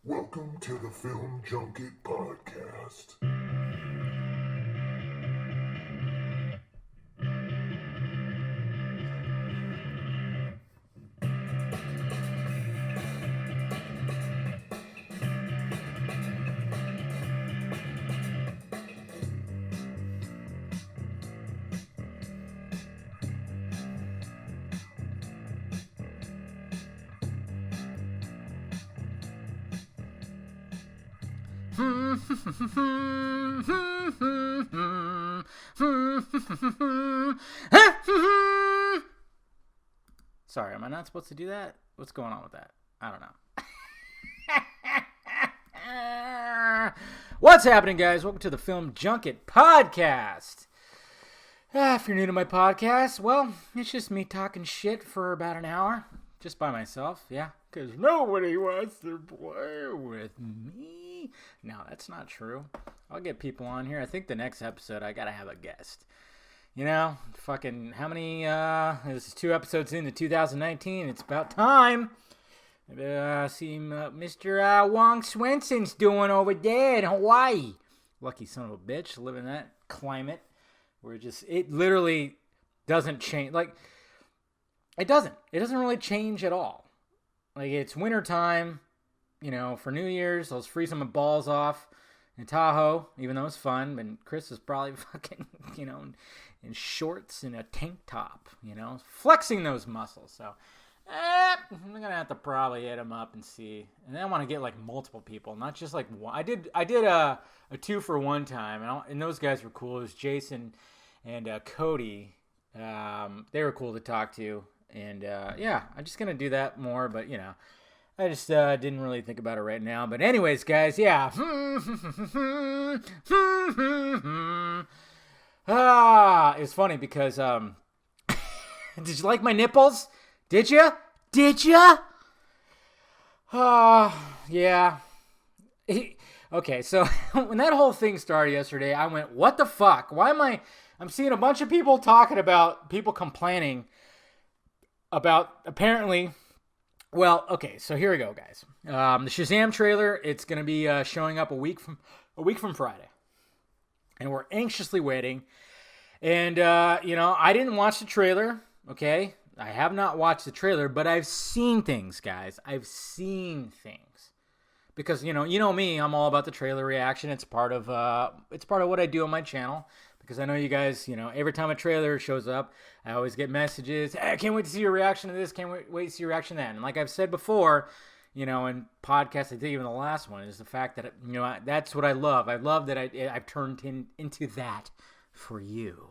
Welcome to the Film Junket podcast. Sorry, am I not supposed to do that? What's going on with that? I don't know. What's happening, guys? Welcome to the Film Junket podcast. If you're new to my podcast, well, it's just me talking shit for about an hour, just by myself, yeah, because nobody wants to play with me. No, that's not true. I'll get people on here. I think the next episode, I gotta have a guest. You know, fucking, how many, this is 2 episodes into 2019, it's about time. See Mr. Wong Swenson's doing over there in Hawaii. Lucky son of a bitch, living in that climate where it literally doesn't change. Like, it doesn't really change at all. Like, it's wintertime, you know, for New Year's, I was freezing my balls off in Tahoe, even though it's fun, and Chris is probably fucking, you know, in shorts and a tank top, you know, flexing those muscles. So, I'm gonna have to probably hit him up and see. And then I want to get like multiple people, not just like one. I did a 2-for-1 time, and those guys were cool. It was Jason and Cody. They were cool to talk to, and yeah, I'm just gonna do that more. But you know, I just didn't really think about it right now. But anyways, guys, yeah. It's funny because did you like my nipples? Did you? Yeah. Okay, so when that whole thing started yesterday, I went, what the fuck? Why am I'm seeing a bunch of people talking about, people complaining about, apparently, well, okay, so here we go, guys. The Shazam trailer, it's going to be showing up a week from Friday. And we're anxiously waiting. And, you know, I didn't watch the trailer, okay? I have not watched the trailer, but I've seen things, guys. I've seen things. Because, you know me, I'm all about the trailer reaction. It's part of what I do on my channel. Because I know you guys, you know, every time a trailer shows up, I always get messages. Hey, I can't wait to see your reaction to this. Can't wait to see your reaction to that. And like I've said before, you know, in podcasts, I think even the last one, is the fact that, you know, that's what I love. I love that I've turned into that for you.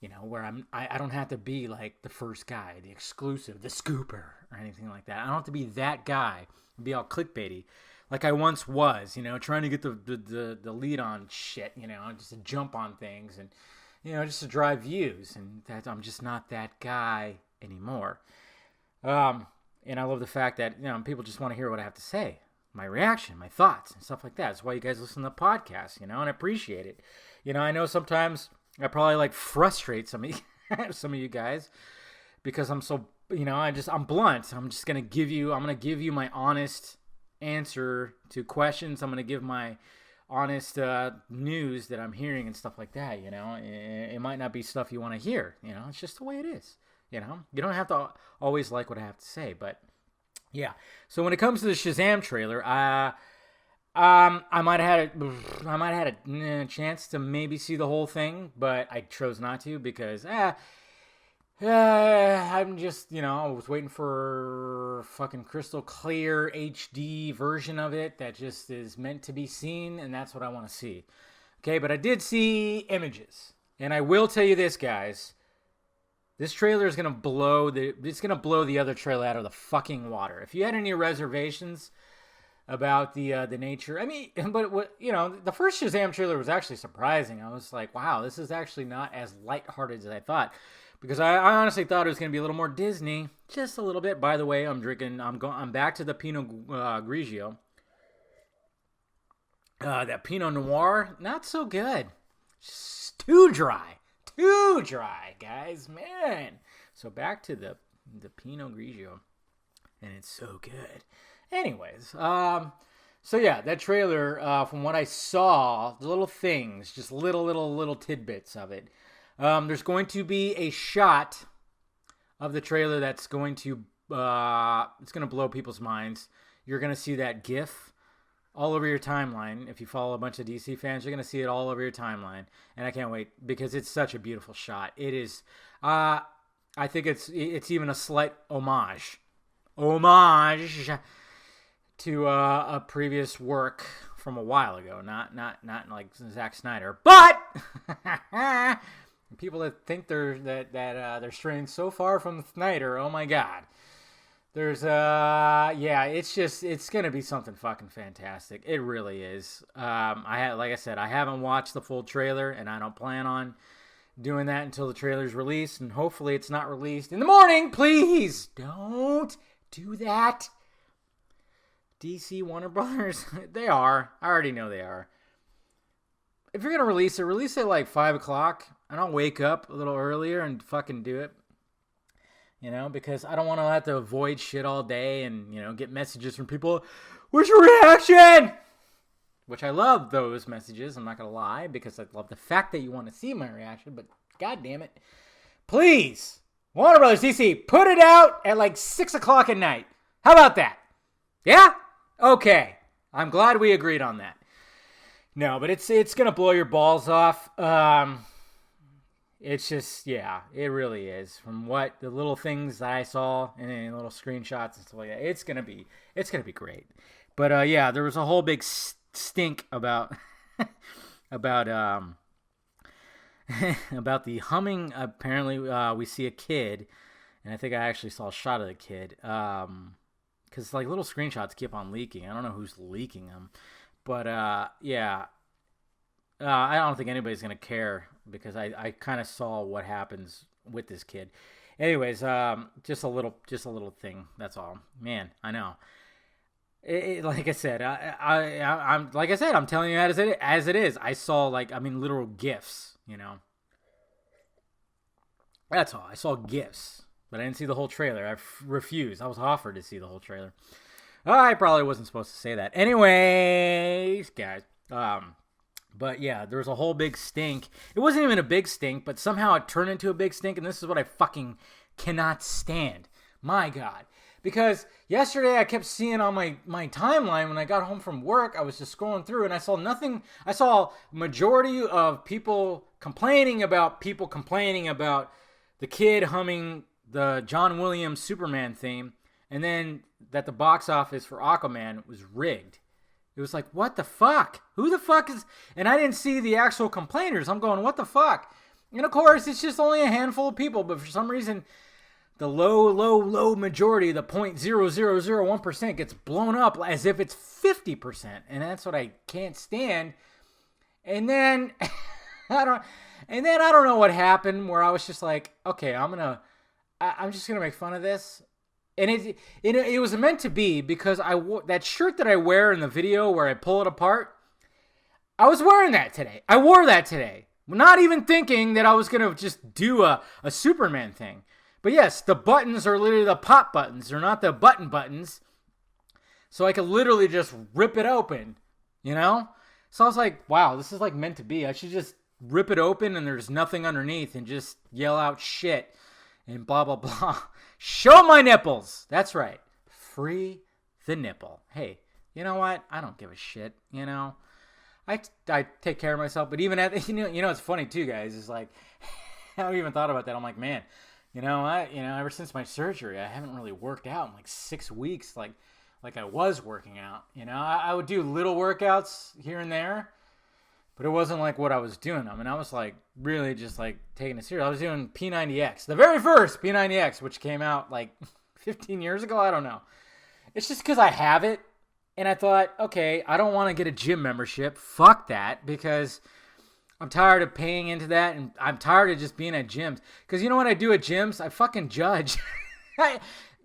You know, where I don't have to be like the first guy, the exclusive, the scooper, or anything like that. I don't have to be that guy and be all clickbaity like I once was, you know, trying to get the lead on shit, you know, just to jump on things and, you know, just to drive views. And that I'm just not that guy anymore. And I love the fact that, you know, people just want to hear what I have to say, my reaction, my thoughts, and stuff like that. That's why you guys listen to podcasts, you know, and I appreciate it. You know, I know sometimes I probably like frustrate some of you guys because I'm so, you know, I'm blunt. I'm going to give you my honest answer to questions. I'm going to give my honest news that I'm hearing and stuff like that, you know. It might not be stuff you want to hear, you know. It's just the way it is, you know. You don't have to always like what I have to say, but yeah. So when it comes to the Shazam trailer, I might have had a chance to maybe see the whole thing, but I chose not to because I'm just, you know, I was waiting for fucking crystal clear HD version of it that just is meant to be seen, and that's what I want to see. Okay, but I did see images, and I will tell you this, guys. This trailer is gonna blow the other trailer out of the fucking water. If you had any reservations about the nature, I mean, but what, you know, the first Shazam trailer was actually surprising. I was like, wow, this is actually not as lighthearted as I thought, because I honestly thought it was going to be a little more Disney, just a little bit. By the way, I'm back to the Pinot Grigio. That Pinot Noir, not so good. Just too dry, guys, man. So back to the Pinot Grigio, and it's so good. Anyways, So yeah, that trailer, from what I saw, the little things, just little tidbits of it. There's going to be a shot of the trailer that's going to, it's going to blow people's minds. You're going to see that GIF all over your timeline. If you follow a bunch of DC fans, you're going to see it all over your timeline. And I can't wait because it's such a beautiful shot. It is, I think it's even a slight homage to a previous work from a while ago, not like Zack Snyder, but people that think they're straying so far from Snyder. Oh my God, there's it's gonna be something fucking fantastic. It really is. Like I said, I haven't watched the full trailer, and I don't plan on doing that until the trailer's released, and hopefully it's not released in the morning. Please don't do that. DC, Warner Brothers, they are. I already know they are. If you're going to release it like 5 o'clock, and I'll wake up a little earlier and fucking do it. Because I don't want to have to avoid shit all day and, get messages from people, where's your reaction? Which I love those messages, I'm not going to lie, because I love the fact that you want to see my reaction, but god damn it. Please, Warner Brothers, DC, put it out at like 6 o'clock at night. How about that? Yeah? Okay. I'm glad we agreed on that. No, but it's going to blow your balls off. It's just, yeah, it really is. From what the little things that I saw and little screenshots and stuff like that, it's going to be great. But yeah, there was a whole big stink about about the humming. Apparently, we see a kid, and I think I actually saw a shot of the kid. Because like little screenshots keep on leaking. I don't know who's leaking them, but yeah, I don't think anybody's gonna care because I kind of saw what happens with this kid. Anyways, just a little thing. That's all. Man, I know. Like I said, I'm telling you as it is. I saw literal GIFs. That's all. I saw GIFs. But I didn't see the whole trailer. I refused. I was offered to see the whole trailer. I probably wasn't supposed to say that. Anyways, guys. But yeah, there was a whole big stink. It wasn't even a big stink, but somehow it turned into a big stink, and this is what I fucking cannot stand. My God. Because yesterday I kept seeing on my timeline when I got home from work, I was just scrolling through, and I saw nothing. I saw majority of people complaining about the kid humming the John Williams Superman theme, and then that the box office for Aquaman was rigged. It was like, what the fuck? Who the fuck is... And I didn't see the actual complainers. I'm going, what the fuck? And of course, it's just only a handful of people, but for some reason, the low majority, the 0.0001% gets blown up as if it's 50%. And that's what I can't stand. And then, I don't know what happened where I was just like, okay, I'm just going to make fun of this. And it was meant to be because that shirt that I wear in the video where I pull it apart, I was wearing that today. I wore that today. Not even thinking that I was going to just do a Superman thing. But yes, the buttons are literally the pop buttons. They're not the button buttons. So I could literally just rip it open, So I was like, wow, this is like meant to be. I should just rip it open and there's nothing underneath and just yell out shit. And blah, blah, blah. Show my nipples. That's right. Free the nipple. Hey, you know what? I don't give a shit, I take care of myself. But even it's funny too, guys. It's like, I haven't even thought about that. I'm like, man, ever since my surgery, I haven't really worked out in like 6 weeks like I was working out. I would do little workouts here and there. But it wasn't like what I was doing. I mean, I was like really just like taking it serious. I was doing P90X, the very first P90X, which came out like 15 years ago. I don't know. It's just because I have it. And I thought, okay, I don't want to get a gym membership. Fuck that. Because I'm tired of paying into that. And I'm tired of just being at gyms. Because you know what I do at gyms? I fucking judge.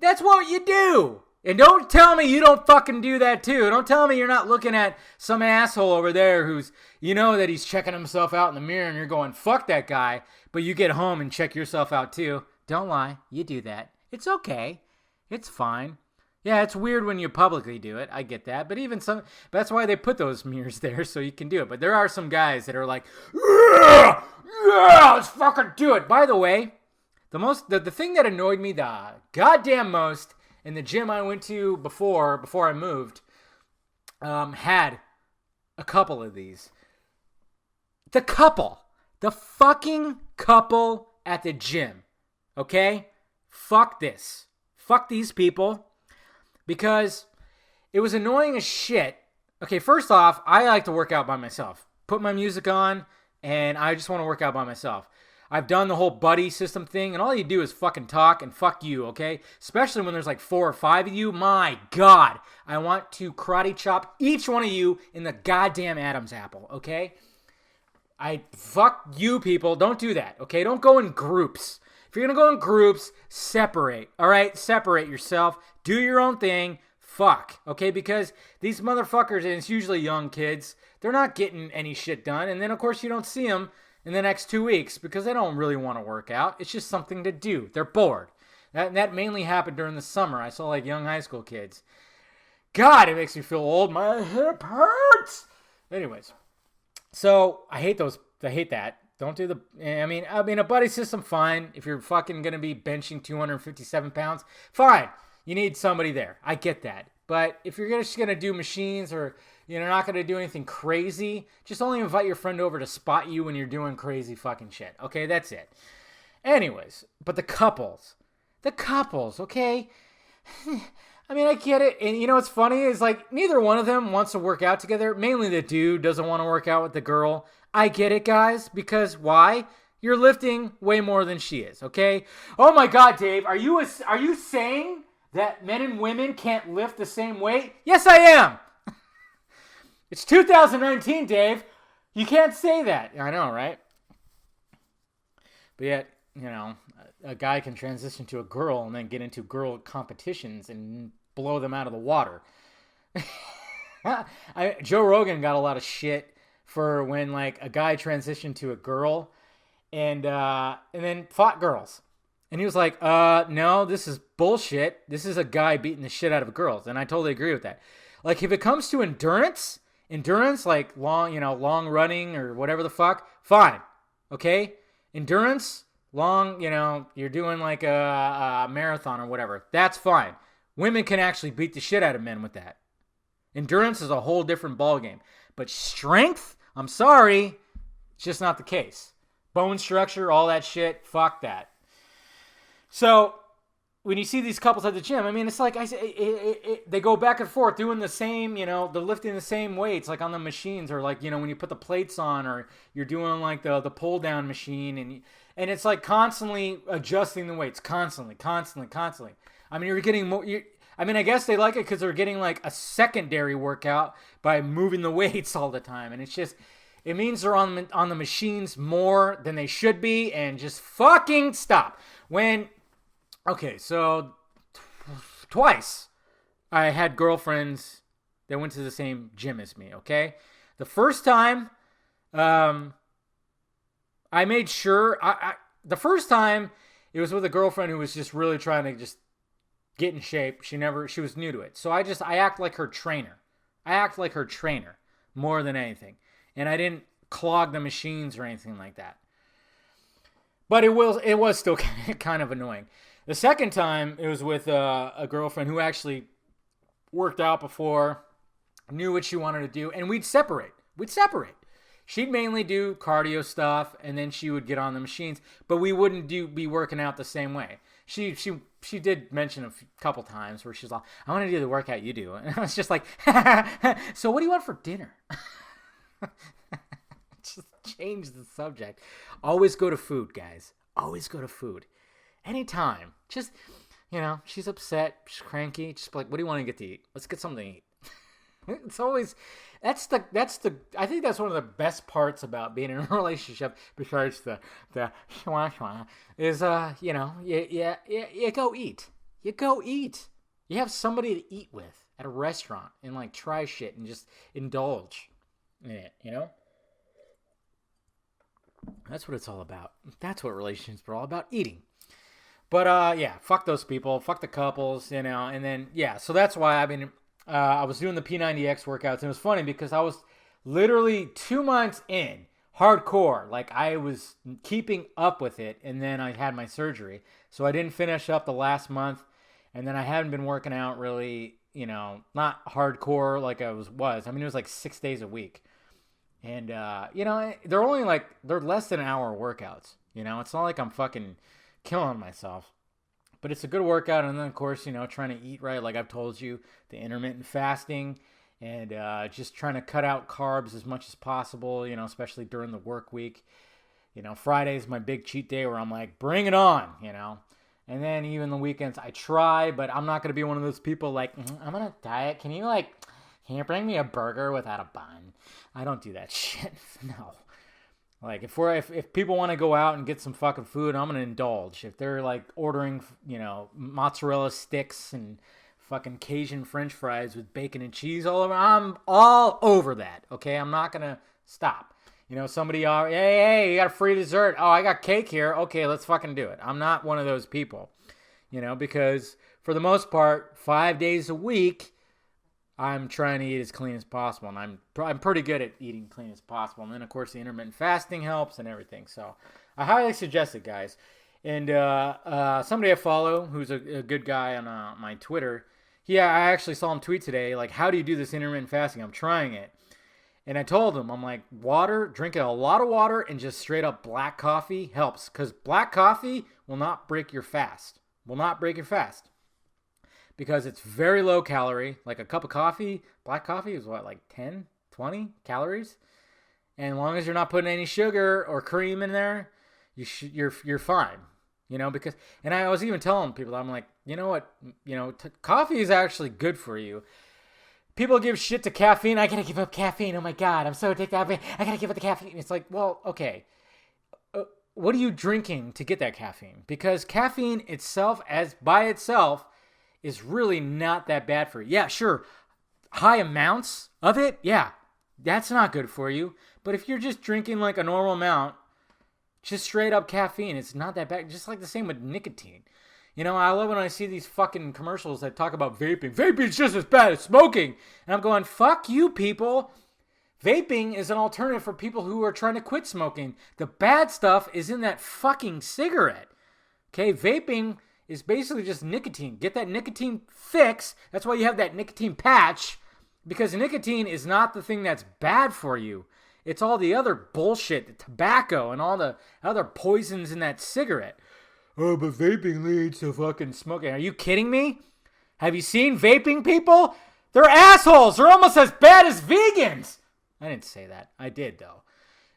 That's what you do. And don't tell me you don't fucking do that too. Don't tell me you're not looking at some asshole over there who's, that he's checking himself out in the mirror and you're going, fuck that guy. But you get home and check yourself out too. Don't lie. You do that. It's okay. It's fine. Yeah, it's weird when you publicly do it. I get that. But that's why they put those mirrors there so you can do it. But there are some guys that are like, yeah, let's fucking do it. By the way, the thing that annoyed me the goddamn most in the gym I went to before I moved, had a couple of these. The fucking couple at the gym. Okay? Fuck this. Fuck these people. Because it was annoying as shit. Okay, first off, I like to work out by myself. Put my music on, and I just want to work out by myself. I've done the whole buddy system thing, and all you do is fucking talk and fuck you, okay? Especially when there's like 4 or 5 of you. My God, I want to karate chop each one of you in the goddamn Adam's apple, okay? Fuck you people. Don't do that, okay? Don't go in groups. If you're going to go in groups, separate, all right? Separate yourself. Do your own thing. Fuck, okay? Because these motherfuckers, and it's usually young kids, they're not getting any shit done. And then, of course, you don't see them in the next 2 weeks because they don't really want to work out. It's just something to do. They're bored. That mainly happened during the summer. I saw, like, young high school kids. God, it makes me feel old. My hip hurts. Anyways, so I hate that. Don't do I mean, a buddy system, fine. If you're fucking going to be benching 257 pounds, fine. You need somebody there. I get that. But if you're just going to do machines or you're not going to do anything crazy, just only invite your friend over to spot you when you're doing crazy fucking shit. Okay, that's it. Anyways, but the couples, okay? I mean, I get it. And you know what's funny is like neither one of them wants to work out together. Mainly the dude doesn't want to work out with the girl. I get it, guys, because why? You're lifting way more than she is, okay? Oh my God, Dave, are you saying that men and women can't lift the same weight? Yes, I am. It's 2019, Dave. You can't say that. I know, right? But yet, a guy can transition to a girl and then get into girl competitions and blow them out of the water. Joe Rogan got a lot of shit for when like a guy transitioned to a girl and then fought girls. And he was like, no, this is bullshit. This is a guy beating the shit out of girls. And I totally agree with that. Like if it comes to endurance, like long running or whatever the fuck, fine. Okay? Endurance, long, you're doing like a marathon or whatever. That's fine. Women can actually beat the shit out of men with that. Endurance is a whole different ballgame. But strength, I'm sorry, it's just not the case. Bone structure, all that shit, fuck that. So when you see these couples at the gym, I mean, it's like they go back and forth doing the same, they're lifting the same weights like on the machines or like, when you put the plates on or you're doing like the pull down machine and it's like constantly adjusting the weights, constantly. I mean, you're getting more, I guess they like it because they're getting like a secondary workout by moving the weights all the time. And it's just, it means they're on the machines more than they should be and just fucking stop. Okay, so twice I had girlfriends that went to the same gym as me, okay? The first time, I made sure, the first time it was with a girlfriend who was just really trying to just get in shape. She was new to it. So I act like her trainer. More than anything. And I didn't clog the machines or anything like that. But it was still kind of annoying. The second time, it was with a girlfriend who actually worked out before, knew what she wanted to do, and we'd separate. She'd mainly do cardio stuff, and then she would get on the machines, but we wouldn't be working out the same way. She did mention a couple times where she's like, I want to do the workout you do. And I was just like, so what do you want for dinner? Just change the subject. Always go to food, guys. Always go to food. Anytime. Just, she's upset, she's cranky. Just like, what do you want to get to eat? Let's get something to eat. It's always, I think that's one of the best parts about being in a relationship, besides the shwa is, you go eat. You go eat. You have somebody to eat with at a restaurant and like try shit and just indulge in it, That's what it's all about. That's what relationships are all about, eating. But yeah, fuck those people, fuck the couples, you know. And then yeah, so that's why I was doing the P90X workouts, and it was funny because I was literally 2 months in, hardcore. Like I was keeping up with it, and then I had my surgery, so I didn't finish up the last month, and then I haven't been working out really, you know, not hardcore like I was. I mean, it was like 6 days a week, and you know, they're less than an hour workouts. You know, it's not like I'm fucking killing myself. But it's a good workout, and then, of course, you know, trying to eat right, like I've told you, the intermittent fasting, and just trying to cut out carbs as much as possible, you know, especially during the work week. You know, Friday's my big cheat day where I'm like, bring it on, you know. And then even the weekends, I try, but I'm not going to be one of those people like, I'm on a diet. Can you bring me a burger without a bun? I don't do that shit. No. Like if people want to go out and get some fucking food, I'm gonna indulge. If they're like ordering, you know, mozzarella sticks and fucking Cajun French fries with bacon and cheese all over, I'm all over that. Okay, I'm not gonna stop. You know, somebody, hey, you got a free dessert. Oh, I got cake here. Okay, let's fucking do it. I'm not one of those people. You know, because for the most part, 5 days a week, I'm trying to eat as clean as possible, and I'm pretty good at eating clean as possible. And then, of course, the intermittent fasting helps and everything. So I highly suggest it, guys. And somebody I follow who's a good guy on my Twitter, I actually saw him tweet today, like, how do you do this intermittent fasting? I'm trying it. And I told him, I'm like, drinking a lot of water and just straight up black coffee helps. Because black coffee will not break your fast. Because it's very low calorie. Like a cup of coffee, black coffee is what, like 10, 20 calories? And as long as you're not putting any sugar or cream in there, you're fine. You know, and I was even telling people, I'm like, you know what, you know, coffee is actually good for you. People give shit to caffeine. I gotta give up caffeine. Oh my God, I'm so addicted. I gotta give up the caffeine. It's like, well, okay. What are you drinking to get that caffeine? Because caffeine itself, by itself, is really not that bad for you. Yeah, sure. High amounts of it, yeah, that's not good for you. But if you're just drinking like a normal amount, just straight up caffeine, it's not that bad. Just like the same with nicotine. You know, I love when I see these fucking commercials that talk about vaping. Vaping's just as bad as smoking. And I'm going, fuck you, people. Vaping is an alternative for people who are trying to quit smoking. The bad stuff is in that fucking cigarette. Okay, vaping is basically just nicotine. Get that nicotine fix. That's why you have that nicotine patch. Because nicotine is not the thing that's bad for you. It's all the other bullshit, the tobacco and all the other poisons in that cigarette. Oh, but vaping leads to fucking smoking. Are you kidding me? Have you seen vaping people? They're assholes. They're almost as bad as vegans. I didn't say that. I did, though.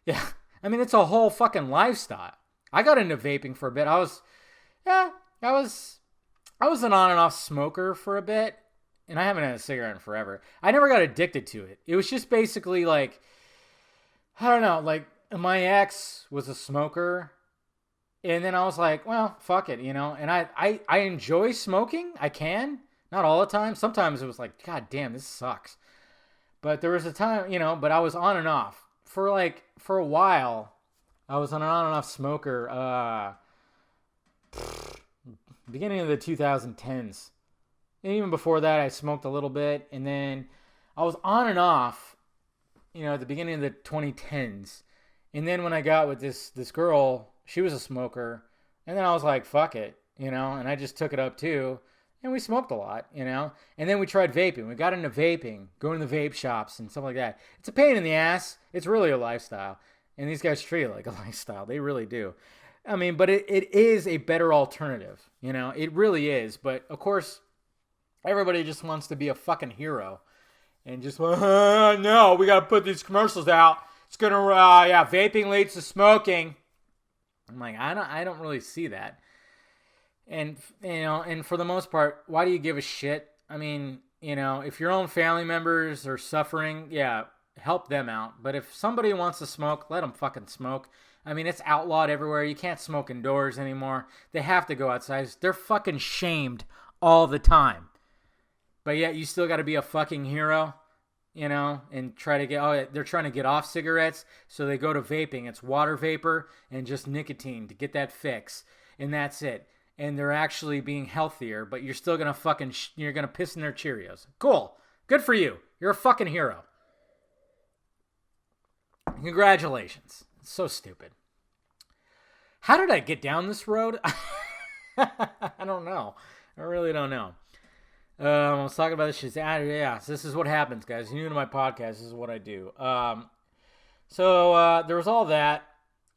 Yeah. I mean, it's a whole fucking lifestyle. I got into vaping for a bit. I was an on and off smoker for a bit, and I haven't had a cigarette in forever. I never got addicted to it. It was just basically like, I don't know, like my ex was a smoker, and then I was like, well, fuck it, you know. And I enjoy smoking. I can. Not all the time. Sometimes it was like, God damn, this sucks. But there was a time, you know, but I was on and off. For a while, I was an on and off smoker. Beginning of the 2010s. And even before that, I smoked a little bit. And then I was on and off, you know, at the beginning of the 2010s. And then when I got with this girl, she was a smoker. And then I was like, fuck it, you know. And I just took it up too. And we smoked a lot, you know. And then we tried vaping. We got into vaping, going to the vape shops and stuff like that. It's a pain in the ass. It's really a lifestyle. And these guys treat it like a lifestyle. They really do. I mean, but it is a better alternative, you know. It really is. But, of course, everybody just wants to be a fucking hero. And just, no, we got to put these commercials out. It's going to, vaping leads to smoking. I'm like, I don't really see that. And, you know, and for the most part, why do you give a shit? I mean, you know, if your own family members are suffering, yeah, help them out. But if somebody wants to smoke, let them fucking smoke. I mean, it's outlawed everywhere. You can't smoke indoors anymore. They have to go outside. They're fucking shamed all the time. But yet you still got to be a fucking hero, you know, and try to they're trying to get off cigarettes. So they go to vaping. It's water vapor and just nicotine to get that fix. And that's it. and they're actually being healthier, but you're still gonna you're gonna piss in their Cheerios. Cool. Good for you. You're a fucking hero. Congratulations. It's so stupid. How did I get down this road? I don't know. I really don't know. I was talking about this shit. Yeah, so this is what happens, guys. You're new to my podcast. This is what I do. So there was all that.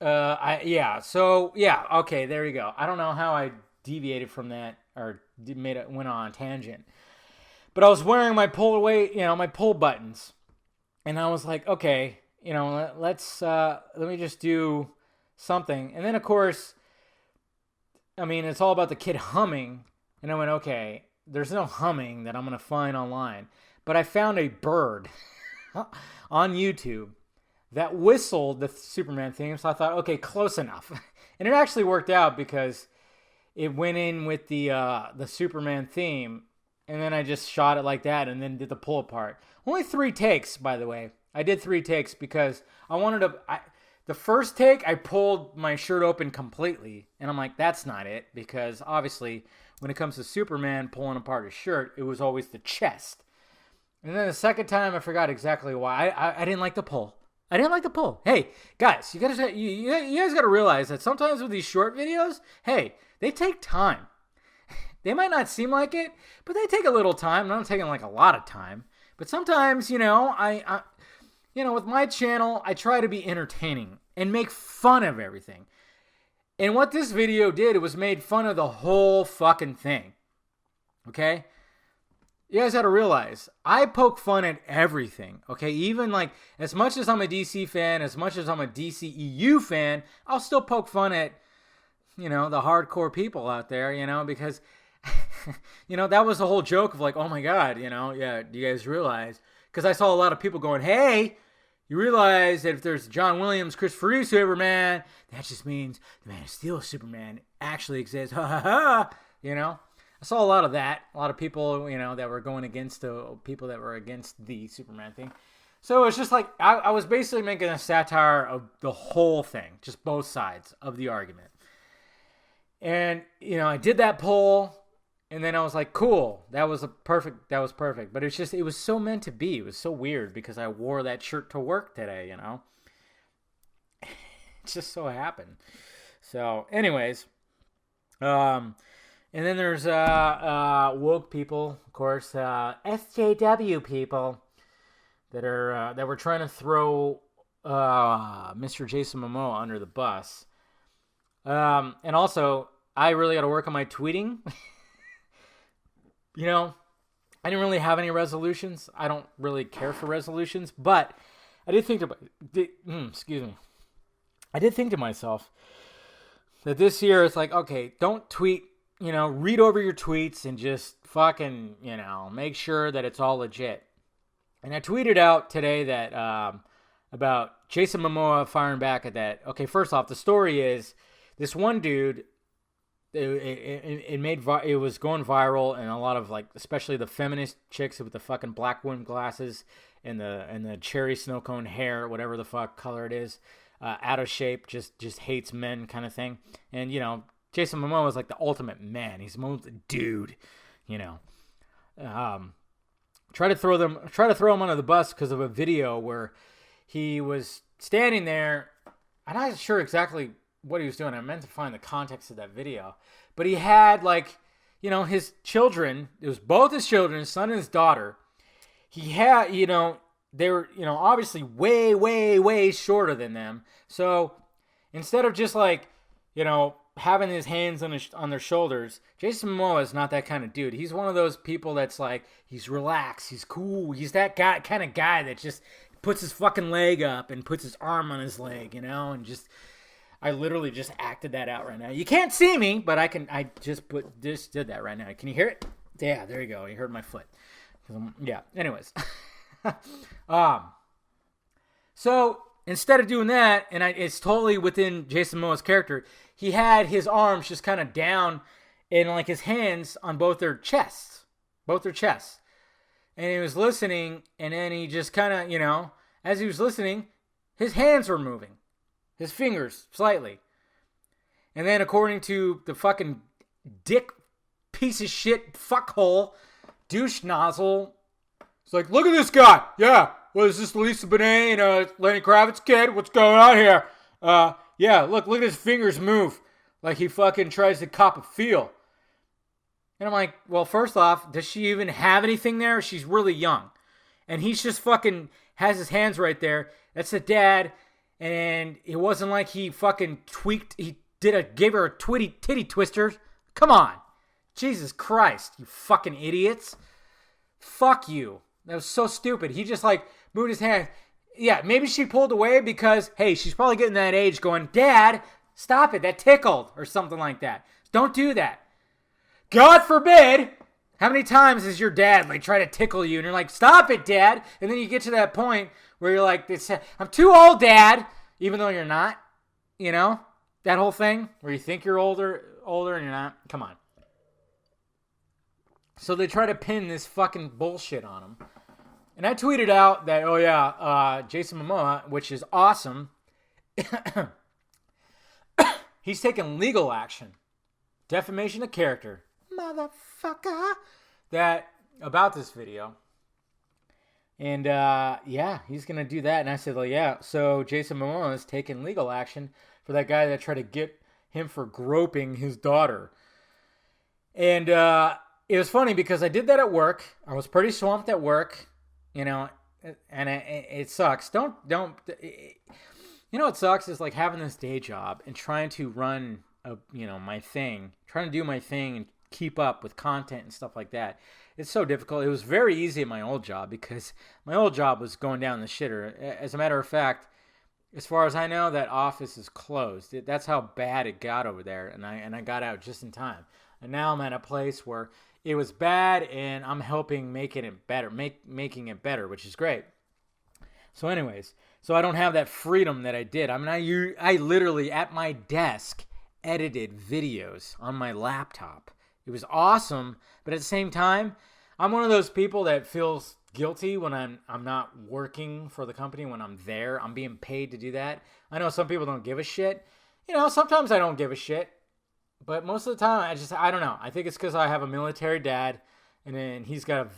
Okay, there you go. I don't know how I deviated from that or went on a tangent. But I was wearing my my pull buttons. And I was like, okay, let me just do something. And then, of course, it's all about the kid humming. And I went, okay, there's no humming that I'm going to find online. But I found a bird on YouTube that whistled the Superman theme. So I thought, okay, close enough. And it actually worked out because it went in with the Superman theme. And then I just shot it like that and then did the pull apart. Only 3 takes, by the way. I did 3 takes because I wanted to... The first take, I pulled my shirt open completely. And I'm like, that's not it. Because obviously, when it comes to Superman pulling apart his shirt, it was always the chest. And then the second time, I forgot exactly why. I didn't like the pull. I didn't like the pull. Hey, guys, you guys got to realize that sometimes with these short videos, hey, they take time. They might not seem like it, but they take a little time. I'm not taking like a lot of time. But sometimes, with my channel, I try to be entertaining and make fun of everything. And what this video did, it was made fun of the whole fucking thing. Okay? You guys got to realize, I poke fun at everything. Okay? Even like, as much as I'm a DC fan, as much as I'm a DCEU fan, I'll still poke fun at, the hardcore people out there, because... that was the whole joke of like, oh my God, do you guys realize? Because I saw a lot of people going, hey, you realize that if there's John Williams, Christopher Reeve Superman, that just means the Man of Steel Superman actually exists. Ha ha ha. I saw a lot of that. A lot of people, that were going against the people that were against the Superman thing. So it's just like, I was basically making a satire of the whole thing, just both sides of the argument. And, I did that poll. And then I was like, cool, that was perfect. But it was so meant to be. It was so weird because I wore that shirt to work today, It just so happened. So, anyways, and then there's woke people, of course, SJW people that were trying to throw Mr. Jason Momoa under the bus. And also, I really got to work on my tweeting. I didn't really have any resolutions. I don't really care for resolutions, but I did think I did think to myself that this year it's like, okay, don't tweet, read over your tweets and just fucking, make sure that it's all legit. And I tweeted out today that about Jason Momoa firing back at that. Okay, first off, the story is this one dude. It was going viral, and a lot of like, especially the feminist chicks with the fucking black rim glasses and the cherry snow cone hair, whatever the fuck color it is, out of shape, just hates men kind of thing. And Jason Momoa is like the ultimate man. He's the most dude. Try to throw him under the bus because of a video where he was standing there. I'm not sure exactly what he was doing. I meant to find the context of that video, but he had his children. It was both his children, his son and his daughter. He had, they were, obviously way, way, way shorter than them. So instead of just having his hands on their shoulders, Jason Momoa is not that kind of dude. He's one of those people that's like, he's relaxed, he's cool. He's that kind of guy that just puts his fucking leg up and puts his arm on his leg, and just. I literally just acted that out right now. You can't see me, but I just did that right now. Can you hear it? Yeah, there you go. You heard my foot. Yeah. Anyways. So instead of doing that, and it's totally within Jason Momoa's character, he had his arms just kind of down and like his hands on both their chests. And he was listening, and then he just kind of, as he was listening, his hands were moving. His fingers, slightly. And then according to the fucking dick piece of shit fuckhole douche nozzle. It's like, look at this guy. Yeah. What is this, Lisa Bonet and Lenny Kravitz kid? What's going on here? Yeah, look at his fingers move. Like he fucking tries to cop a feel. And I'm like, well, first off, does she even have anything there? She's really young. And he's just fucking has his hands right there. That's the dad. And it wasn't like he fucking tweaked. He gave her a titty twister. Come on. Jesus Christ, you fucking idiots. Fuck you. That was so stupid. He just like moved his hand. Yeah, maybe she pulled away because, hey, she's probably getting that age going, Dad, stop it. That tickled or something like that. Don't do that. God forbid. How many times has your dad like try to tickle you and you're like, stop it, Dad. And then you get to that point where you're like, I'm too old, Dad. Even though you're not, you know, that whole thing where you think you're older and you're not. Come on. So they try to pin this fucking bullshit on him. And I tweeted out that, oh yeah, Jason Momoa, which is awesome, he's taking legal action. Defamation of character. Motherfucker. That, about this video. And, yeah, he's going to do that. And I said, well, yeah, so Jason Momoa is taking legal action for that guy that tried to get him for groping his daughter. And, it was funny because I did that at work. I was pretty swamped at work, you know, and it sucks. You know what sucks is like having this day job and trying to run, my thing, trying to do my thing and keep up with content and stuff like that. It's so difficult. It was very easy at my old job because my old job was going down the shitter. As a matter of fact, as far as I know, that office is closed. That's how bad it got over there, and I got out just in time. And now I'm at a place where it was bad, and I'm helping making it better, which is great. So anyways, so I don't have that freedom that I did. I mean, I literally, at my desk, edited videos on my laptop. It was awesome, but at the same time, I'm one of those people that feels guilty when I'm not working for the company, when I'm there. I'm being paid to do that. I know some people don't give a shit. You know, sometimes I don't give a shit. But most of the time, I don't know. I think it's because I have a military dad, and then he's got a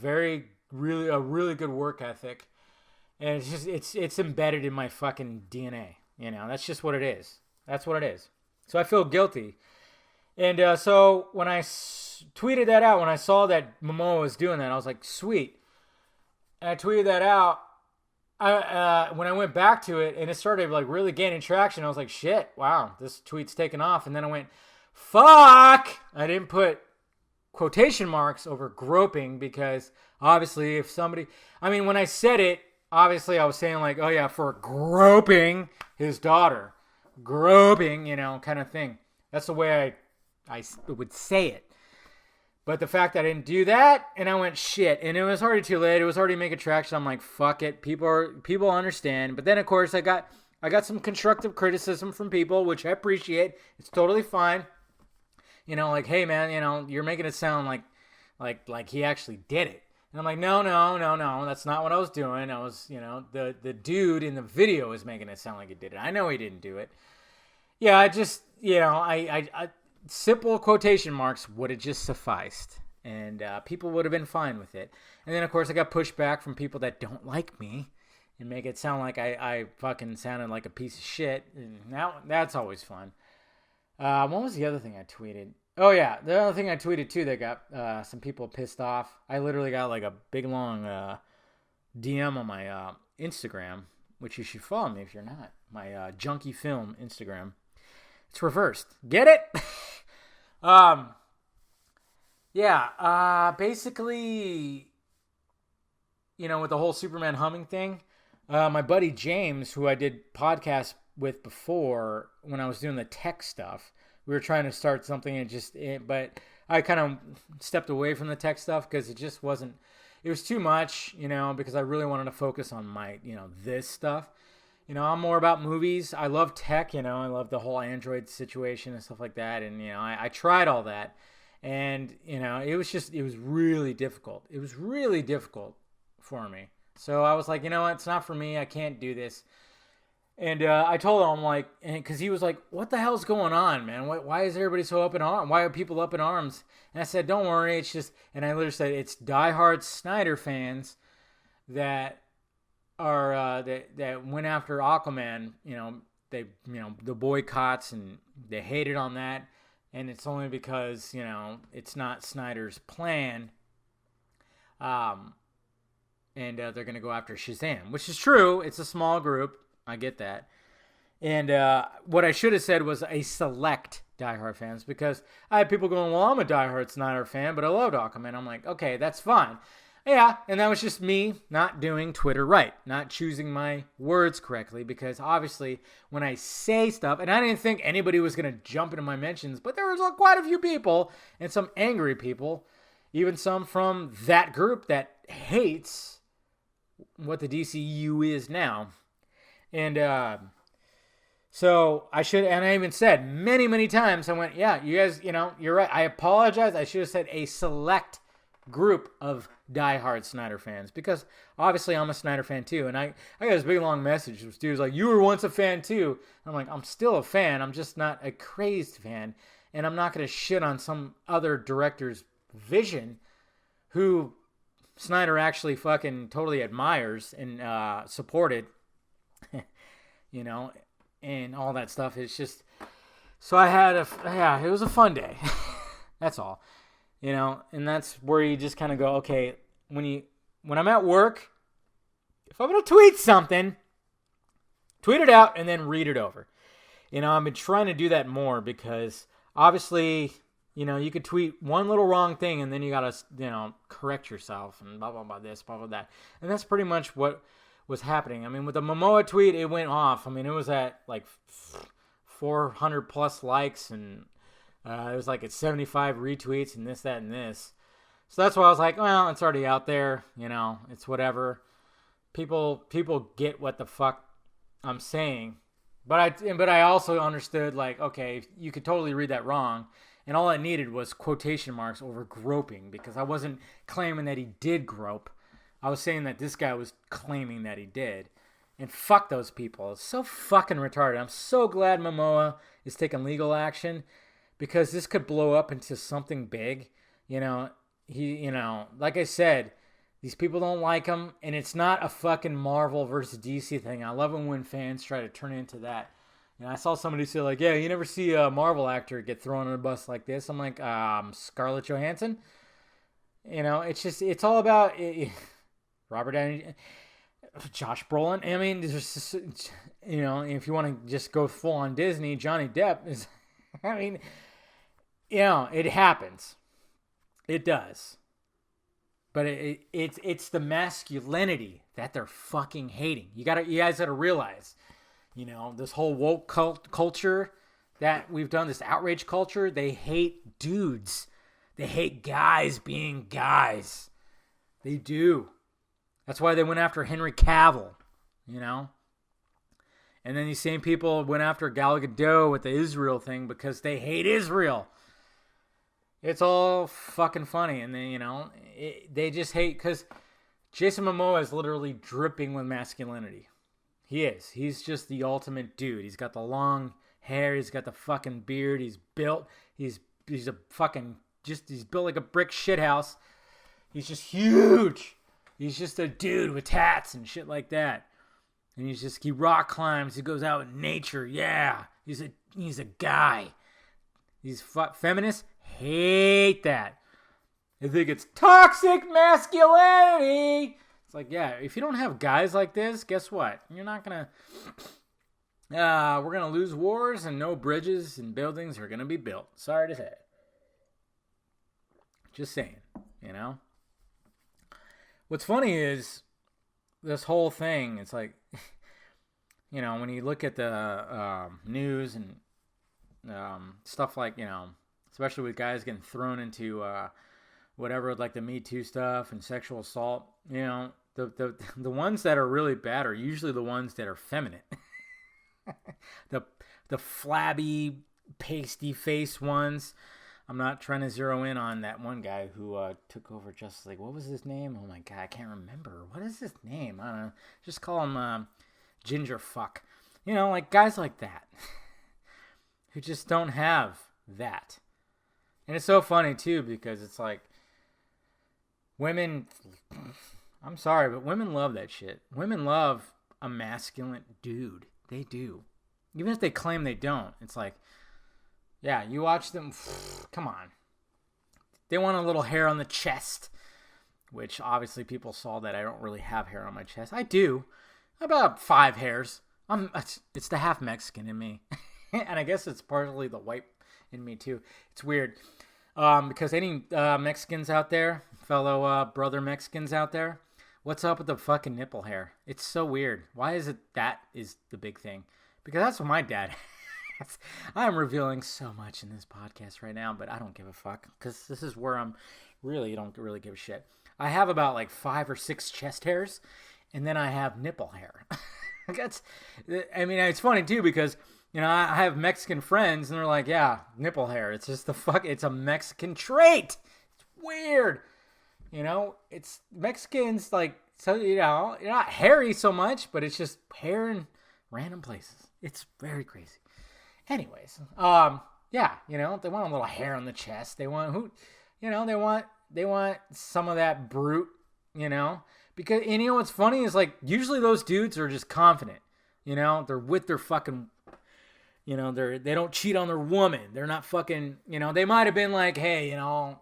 really good work ethic, and it's embedded in my fucking DNA. You know, that's just what it is. That's what it is. So I feel guilty, and so when I tweeted that out, when I saw that Momoa was doing that, I was like, sweet. And I tweeted that out. When I went back to it, and it started like really gaining traction, I was like, shit, wow, this tweet's taken off, and then I went, fuck! I didn't put quotation marks over groping because obviously if somebody... I mean, when I said it, obviously I was saying like, oh yeah, for groping his daughter. Groping, kind of thing. That's the way I would say it. But the fact that I didn't do that, and I went, shit. And it was already too late. It was already making traction. I'm like, fuck it. People understand. But then, of course, I got some constructive criticism from people, which I appreciate. It's totally fine. Like, hey, man, you're making it sound like he actually did it. And I'm like, no, that's not what I was doing. I was, the dude in the video is making it sound like he did it. I know he didn't do it. Yeah, I just, I simple quotation marks would have just sufficed. And people would have been fine with it. And then, of course, I got pushback from people that don't like me and make it sound like I fucking sounded like a piece of shit. And that's always fun. What was the other thing I tweeted? Oh, yeah. The other thing I tweeted, too, that got some people pissed off. I literally got like a big, long DM on my Instagram, which you should follow me if you're not. My Junkie Film Instagram. It's reversed. Get it? Basically, with the whole Superman humming thing, my buddy James, who I did podcasts with before when I was doing the tech stuff, we were trying to start something but I kind of stepped away from the tech stuff because it was too much, because I really wanted to focus on my, this stuff. I'm more about movies. I love tech, I love the whole Android situation and stuff like that. And, I tried all that and, it was really difficult. It was really difficult for me. So I was like, it's not for me. I can't do this. And I told him, I'm like, because he was like, what the hell's going on, man? Why is everybody so up in arms? Why are people up in arms? And I said, don't worry, it's just, and I literally said, it's diehard Snyder fans that are, that went after Aquaman, they, the boycotts, and they hated on that. And it's only because, it's not Snyder's plan. And they're going to go after Shazam, which is true. It's a small group. I get that. And what I should have said was a select diehard fans, because I had people going, well, I'm a diehard Snyder fan, but I loved Aquaman. I'm like, okay, that's fine. Yeah, and that was just me not doing Twitter right, not choosing my words correctly, because obviously when I say stuff, and I didn't think anybody was going to jump into my mentions, but there was quite a few people, and some angry people, even some from that group that hates what the DCU is now. And so I should, and I even said many, many times, I went, yeah, you guys, you're right. I apologize. I should have said a select group of diehard Snyder fans, because obviously I'm a Snyder fan too. And I got this big long message. This dude was like, you were once a fan too. I'm like, I'm still a fan. I'm just not a crazed fan. And I'm not going to shit on some other director's vision who Snyder actually fucking totally admires and supported, and all that stuff. It's just, so I had it was a fun day. That's all. And that's where you just kind of go, okay, when I'm at work, if I'm going to tweet something, tweet it out and then read it over. I've been trying to do that more, because obviously, you could tweet one little wrong thing and then you got to, correct yourself and blah, blah, blah, this, blah, blah, that. And that's pretty much what was happening. I mean, with the Momoa tweet, it went off. I mean, it was at like 400 plus likes, and it was like at 75 retweets and this, that, and this. So that's why I was like, well, it's already out there. It's whatever. People get what the fuck I'm saying. But I also understood, like, okay, you could totally read that wrong. And all I needed was quotation marks over groping, because I wasn't claiming that he did grope. I was saying that this guy was claiming that he did. And fuck those people. It's so fucking retarded. I'm so glad Momoa is taking legal action, because this could blow up into something big. Like I said, these people don't like him, and it's not a fucking Marvel versus DC thing. I love it when fans try to turn it into that. I saw somebody say, like, yeah, you never see a Marvel actor get thrown on a bus like this. I'm like, Scarlett Johansson? It's just, it's all about Robert Downey, Josh Brolin. I mean, there's just, if you want to just go full on Disney, Johnny Depp is, I mean, it happens. It does. But it's the masculinity that they're fucking hating. You guys gotta realize, this whole woke culture that we've done, this outrage culture, they hate dudes. They hate guys being guys. They do. That's why they went after Henry Cavill, And then these same people went after Gal Gadot with the Israel thing, because they hate Israel. It's all fucking funny. And then, they just hate, because Jason Momoa is literally dripping with masculinity. He is. He's just the ultimate dude. He's got the long hair. He's got the fucking beard. He's built. He's a fucking, he's built like a brick shithouse. He's just huge. He's just a dude with tats and shit like that. And he rock climbs. He goes out in nature. Yeah. He's a guy. These feminists hate that. They think it's toxic masculinity. It's like, yeah, if you don't have guys like this, guess what? You're not going to... we're going to lose wars, and no bridges and buildings are going to be built. Sorry to say. Just saying, What's funny is this whole thing, it's like, when you look at the news and stuff like, especially with guys getting thrown into whatever, like the Me Too stuff and sexual assault, the ones that are really bad are usually the ones that are feminine. the flabby, pasty face ones. I'm not trying to zero in on that one guy who took over Justice League. What was his name? Oh my god, I can't remember. What is his name? I don't know. Just call him Ginger Fuck. You know, like guys like that who just don't have that. And it's so funny too because it's like women, I'm sorry, but women love that shit. Women love a masculine dude. They do. Even if they claim they don't. It's like, yeah, you watch them, come on. They want a little hair on the chest, which obviously people saw that I don't really have hair on my chest. I do. About 5 hairs. It's the half Mexican in me. And I guess it's partly the white in me too. It's weird. Because any Mexicans out there, fellow brother Mexicans out there, what's up with the fucking nipple hair? It's so weird. Why is it that is the big thing? Because that's what my dad has. I'm revealing so much in this podcast right now, but I don't give a fuck. Because this is where I'm really don't really give a shit. I have about like 5 or 6 chest hairs, and then I have nipple hair. I mean, it's funny too because, you know, I have Mexican friends and they're like, yeah, nipple hair. It's just it's a Mexican trait. It's weird. You know, it's Mexicans like, so, you know, you're not hairy so much, but it's just hair in random places. It's very crazy. Anyways, yeah, you know, they want a little hair on the chest. They want they want some of that brute, you know. Because, and you know what's funny is, like, usually those dudes are just confident. You know, they're with their fucking, you know, they don't cheat on their woman. They're not fucking, you know, they might have been like, hey, you know,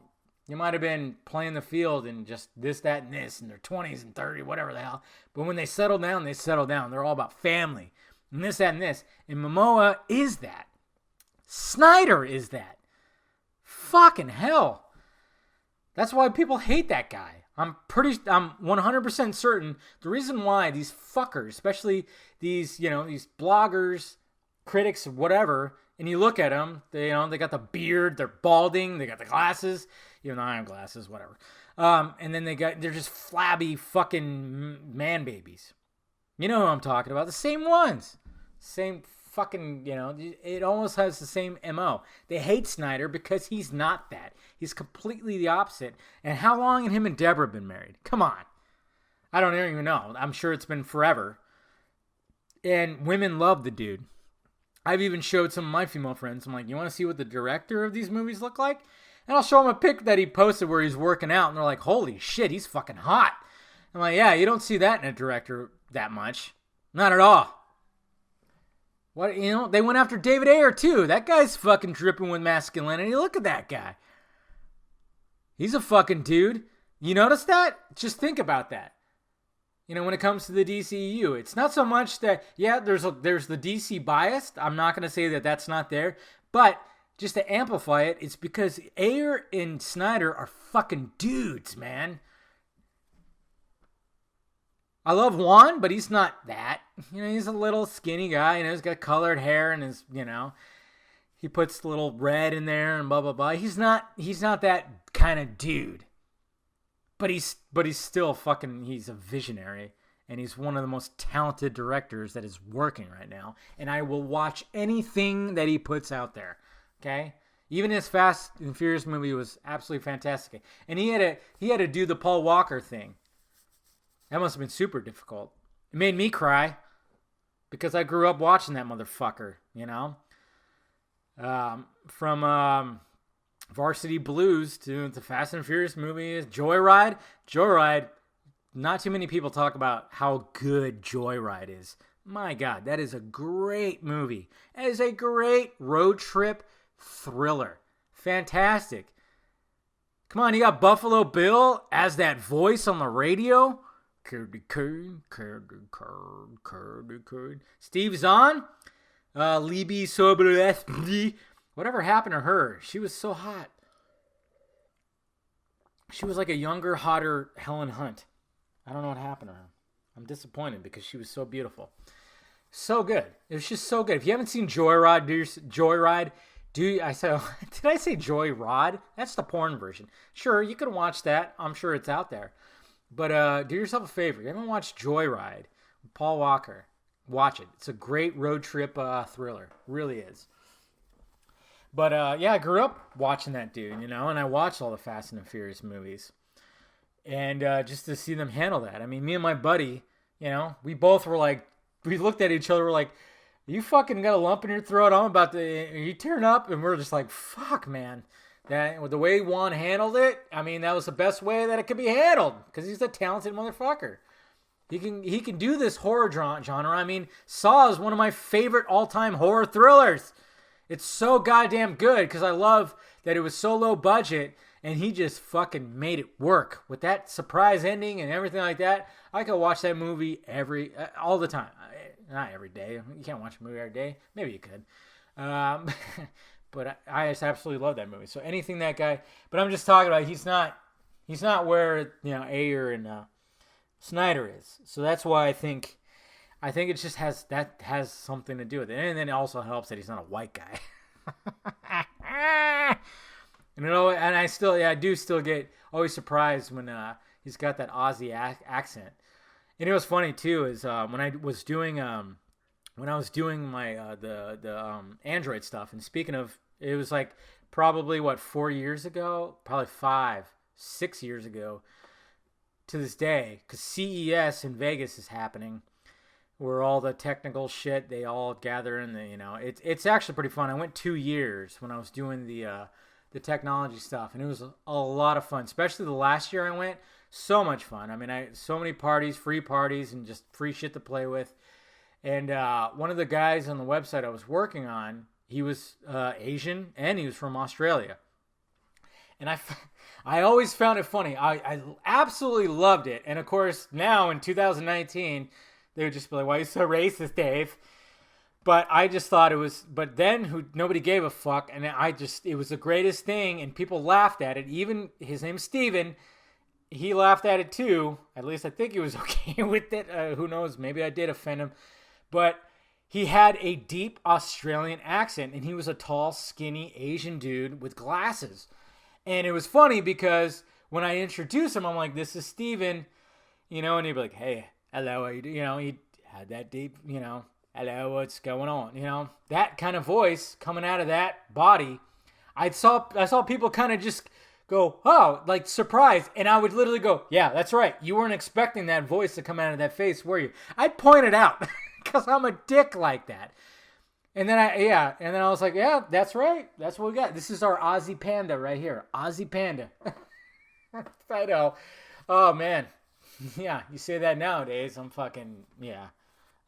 you might have been playing the field and just this, that, and this in their 20s and 30, whatever the hell. But when they settle down, they settle down. They're all about family and this, that, and this. And Momoa is that. Snyder is that. Fucking hell. That's why people hate that guy. I'm 100% certain the reason why these fuckers, especially these, you know, these bloggers, critics, whatever, and you look at them, they got the beard, they're balding, they got the glasses, even though I have glasses, whatever. And then they're just flabby fucking man babies. You know who I'm talking about? The same ones. Same fucking, you know, it almost has the same MO. They hate Snyder because he's not that. He's completely the opposite. And how long have him and Deborah been married? Come on. I don't even know. I'm sure it's been forever. And women love the dude. I've even showed some of my female friends. I'm like, you want to see what the director of these movies look like? And I'll show them a pic that he posted where he's working out. And they're like, holy shit, he's fucking hot. I'm like, yeah, you don't see that in a director that much. Not at all. What, you know, they went after David Ayer too. That guy's fucking dripping with masculinity. Look at that guy. He's a fucking dude. You notice that? Just think about that. You know, when it comes to the DCU, it's not so much that, yeah, there's the DC bias. I'm not going to say that that's not there. But just to amplify it, it's because Ayer and Snyder are fucking dudes, man. I love Juan, but he's not that. You know, he's a little skinny guy. You know, he's got colored hair and his, you know, he puts a little red in there and blah blah blah. He's not that kind of dude. But he's still fucking. He's a visionary, and he's one of the most talented directors that is working right now. And I will watch anything that he puts out there. Okay, even his Fast and Furious movie was absolutely fantastic. And he had to do the Paul Walker thing. That must have been super difficult. It made me cry because I grew up watching that motherfucker, you know? From Varsity Blues to the Fast and Furious movies, Joyride. Joyride, not too many people talk about how good Joyride is. My God, that is a great movie. It is a great road trip thriller. Fantastic. Come on, you got Buffalo Bill as that voice on the radio. Steve Zahn, Libby Soberesti. Whatever happened to her? She was so hot. She was like a younger, hotter Helen Hunt. I don't know what happened to her. I'm disappointed because she was so beautiful. So good. It was just so good. If you haven't seen Joyride, did I say Joyride? That's the porn version. Sure, you can watch that. I'm sure it's out there. But do yourself a favor. You haven't watched Joyride with Paul Walker. Watch it. It's a great road trip thriller. Really is. But yeah, I grew up watching that dude, you know, and I watched all the Fast and the Furious movies. And just to see them handle that. I mean, me and my buddy, you know, we both were like, we looked at each other, we're like, You fucking got a lump in your throat. I'm about to. You turn up, and we're just like, fuck, man. That with the way Juan handled it, I mean, that was the best way that it could be handled because he's a talented motherfucker. He can do this horror genre. I mean, Saw is one of my favorite all-time horror thrillers. It's so goddamn good because I love that it was so low budget and he just fucking made it work with that surprise ending and everything like that. I could watch that movie all the time. Not every day. You can't watch a movie every day. Maybe you could. But I just absolutely love that movie. So anything that guy, but I'm just talking about he's not where, Ayer and Snyder is. So that's why I think it just has something to do with it. And then it also helps that he's not a white guy. And I do still get always surprised when he's got that Aussie accent. And it was funny too is when I was doing my the Android stuff. And speaking of, it was like probably 4 years ago, probably 6 years ago to this day, because CES in Vegas is happening, where all the technical shit they all gather in it's actually pretty fun. I went 2 years when I was doing the technology stuff, and it was a lot of fun, especially the last year I went. So much fun. I mean, so many parties, free parties, and just free shit to play with. And one of the guys on the website I was working on, he was Asian, and he was from Australia. And I always found it funny. I absolutely loved it. And of course, now in 2019, they would just be like, "Why are you so racist, Dave?" But I just thought it was, but then nobody gave a fuck. And it was the greatest thing. And people laughed at it. Even his name's Steven. He laughed at it too. At least I think he was okay with it. Who knows? Maybe I did offend him. But he had a deep Australian accent. And he was a tall, skinny Asian dude with glasses. And it was funny because when I introduced him, I'm like, "This is Steven." And he'd be like, "Hey, hello." He had that deep, "Hello, what's going on?" That kind of voice coming out of that body. I saw people kind of just go, "Oh," like surprised. And I would literally go, "Yeah, that's right. You weren't expecting that voice to come out of that face, were you?" I'd point it out because I'm a dick like that. And then I was like, "Yeah, that's right. That's what we got. This is our Aussie Panda right here. Aussie Panda." I know. Oh, man. Yeah, you say that nowadays, I'm fucking, yeah.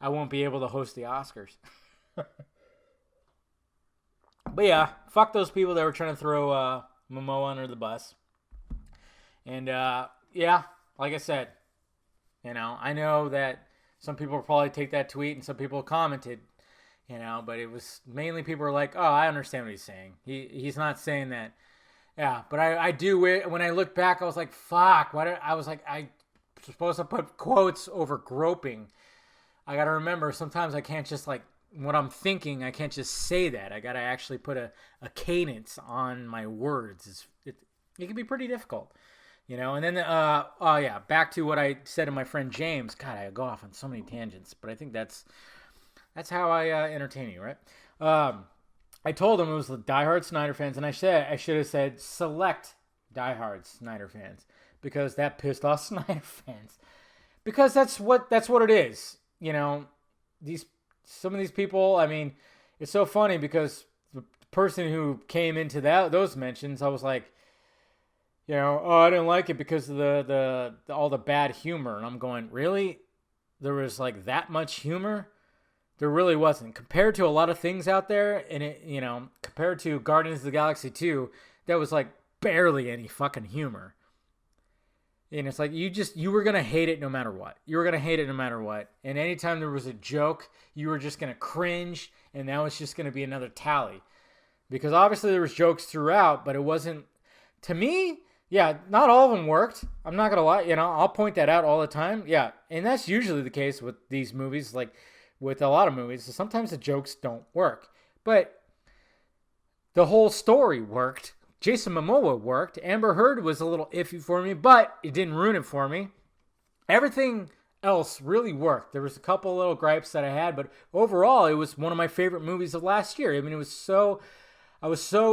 I won't be able to host the Oscars. But yeah, fuck those people that were trying to throw Momoa under the bus. And yeah, like I said, I know that some people will probably take that tweet and some people commented, but it was mainly people were like, "Oh, I understand what he's saying. He's not saying that." Yeah, but I do, when I look back, I was like, fuck, I was like, I supposed to put quotes over groping. I got to remember, sometimes I can't just what I'm thinking, I can't just say that. I got to actually put a cadence on my words. It can be pretty difficult, and then, back to what I said to my friend James. God, I go off on so many tangents, but I think that's how I entertain you, right? I told him it was the diehard Snyder fans, and I should have said select diehard Snyder fans, because that pissed off Snyder fans. Because that's what it is. Some of these people, I mean, it's so funny because the person who came into those mentions, I was like, "Oh, I didn't like it because of the all the bad humor." And I'm going, "Really? There was that much humor?" There really wasn't. Compared to a lot of things out there, and compared to Guardians of the Galaxy 2, that was barely any fucking humor. And it's like you were gonna hate it no matter what. You were gonna hate it no matter what. And anytime there was a joke, you were just gonna cringe, and that was just gonna be another tally. Because obviously there was jokes throughout, but it wasn't, to me, yeah, not all of them worked. I'm not gonna lie, I'll point that out all the time. Yeah, and that's usually the case with these movies, with a lot of movies. So sometimes the jokes don't work. But the whole story worked. Jason Momoa worked. Amber Heard was a little iffy for me, but it didn't ruin it for me. Everything else really worked. There was a couple little gripes that I had, but overall, it was one of my favorite movies of last year. I mean, I was so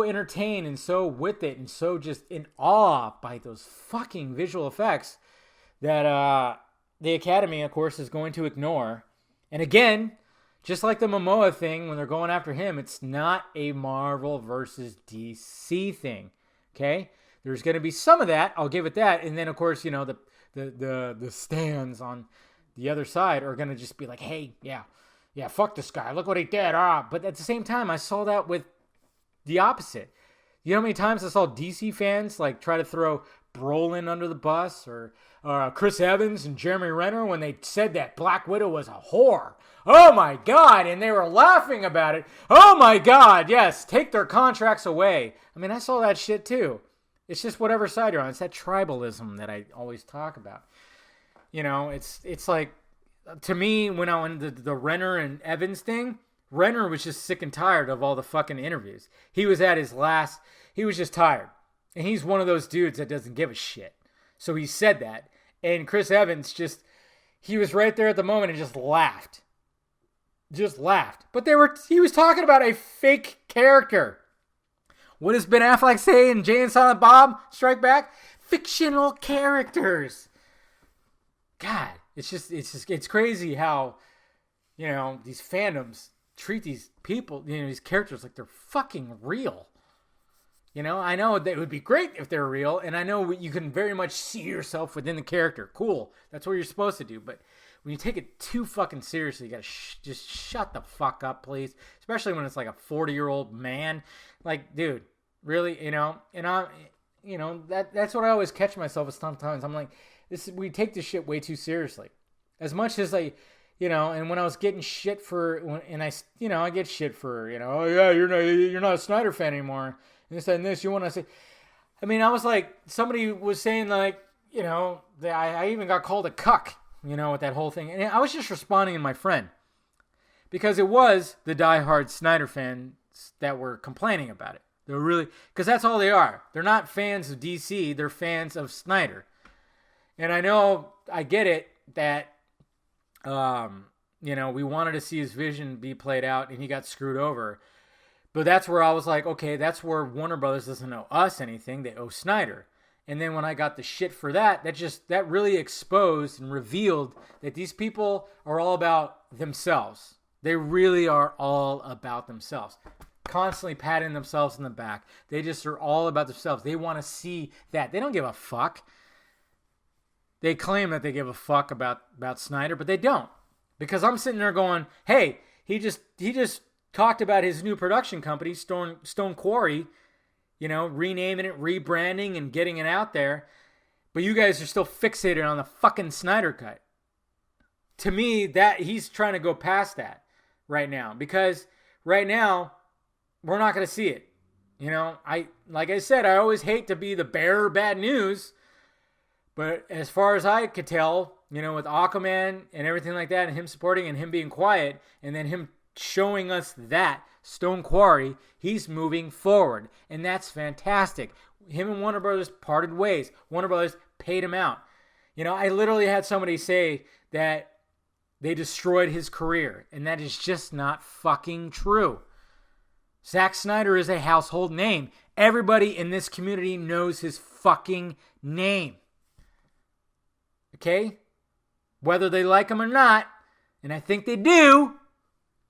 entertained and so with it and so just in awe by those fucking visual effects that the Academy, of course, is going to ignore. And again, Just like the Momoa thing, when they're going after him, it's not a Marvel versus DC thing. Okay? There's going to be some of that. I'll give it that. And then, of course, you know, the stands on the other side are going to just be like, hey, yeah, fuck this guy. Look what he did. But at the same time, I saw that with the opposite. You know how many times I saw DC fans like try to throw Brolin under the bus, or Chris Evans and Jeremy Renner when they said that Black Widow was a whore. Oh my God. And they were laughing about it. Oh my God. Yes. Take their contracts away. I mean, I saw that shit too. It's just whatever side you're on. It's that tribalism that I always talk about. You know, it's like, to me, when I went the Renner and Evans thing, Renner was just sick and tired of all the fucking interviews. He was at his last, he was just tired. And he's one of those dudes that doesn't give a shit. So he said that. And Chris Evans he was right there at the moment and just laughed. Just laughed. But he was talking about a fake character. What does Ben Affleck say in Jay and Silent Bob Strike Back? Fictional characters. God, it's crazy how, you know, these fandoms treat these people, you know, these characters like they're fucking real. You know, I know that it would be great if they're real, and I know you can very much see yourself within the character. Cool. That's what you're supposed to do. But when you take it too fucking seriously, you gotta just shut the fuck up, please. Especially when it's like a 40-year-old man. Like, dude, really, you know? And that's what I always catch myself at sometimes. I'm like, we take this shit way too seriously. As much as you know, and when I was getting shit I get shit for, you know, oh yeah, you're not a Snyder fan anymore. And this and this, you want to say, I mean, I was like, somebody was saying like, you know, that I even got called a cuck, you know, with that whole thing. And I was just responding to my friend because it was the diehard Snyder fans that were complaining about it. They're really, because that's all they are. They're not fans of DC. They're fans of Snyder. And I know, I get it that, you know, we wanted to see his vision be played out and he got screwed over. But that's where I was like, okay, that's where Warner Brothers doesn't owe us anything. They owe Snyder. And then when I got the shit for that really exposed and revealed that these people are all about themselves. They really are all about themselves. Constantly patting themselves in the back. They just are all about themselves. They want to see that. They don't give a fuck. They claim that they give a fuck about Snyder, but they don't. Because I'm sitting there going, hey, he just talked about his new production company, Stone Quarry, you know, renaming it, rebranding, and getting it out there. But you guys are still fixated on the fucking Snyder Cut. To me, that he's trying to go past that right now. Because right now, we're not going to see it. You know, like I said, I always hate to be the bearer of bad news. But as far as I could tell, you know, with Aquaman and everything like that, and him supporting and him being quiet, and then him showing us that Stone Quarry, he's moving forward, and that's fantastic. Him and Warner Brothers parted ways. Warner Brothers paid him out. You know, I literally had somebody say that they destroyed his career, and that is just not fucking true. Zack Snyder is a household name. Everybody in this community knows his fucking name. Okay? Whether they like him or not, and I think they do,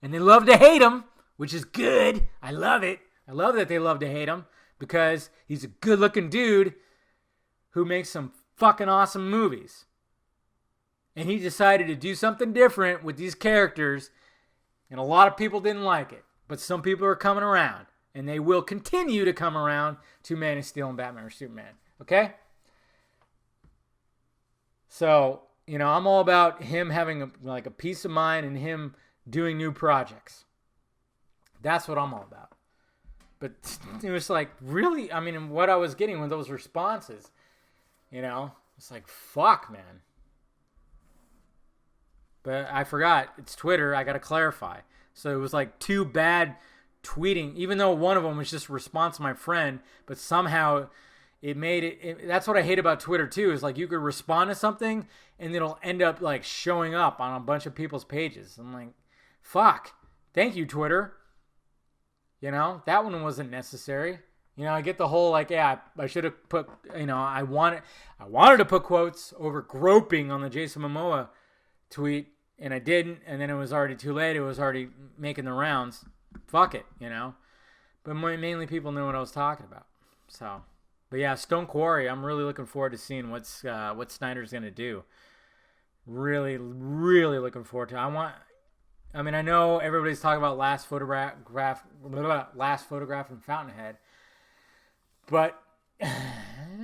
and they love to hate him, which is good. I love it. I love that they love to hate him because he's a good-looking dude who makes some fucking awesome movies. And he decided to do something different with these characters, and a lot of people didn't like it. But some people are coming around, and they will continue to come around to Man of Steel and Batman or Superman. Okay? So, you know, I'm all about him having a peace of mind and him doing new projects. That's what I'm all about. But it was like, really, I mean, what I was getting with those responses, you know, it's like, fuck, man. But I forgot, it's Twitter, I got to clarify. So it was like two bad tweeting, even though one of them was just a response to my friend, but somehow it made it, that's what I hate about Twitter too, is like you could respond to something and it'll end up like showing up on a bunch of people's pages. I'm like, fuck, thank you, Twitter. You know, that one wasn't necessary. You know, I get the whole like, yeah, I should have put, you know, I wanted to put quotes over groping on the Jason Momoa tweet. and I didn't, and then it was already too late. It was already making the rounds. Fuck it, you know. But mainly people knew what I was talking about. So, but yeah, Stone Quarry. I'm really looking forward to seeing what Snyder's gonna do. Really, really looking forward to. I know everybody's talking about Last Photograph and Fountainhead, but from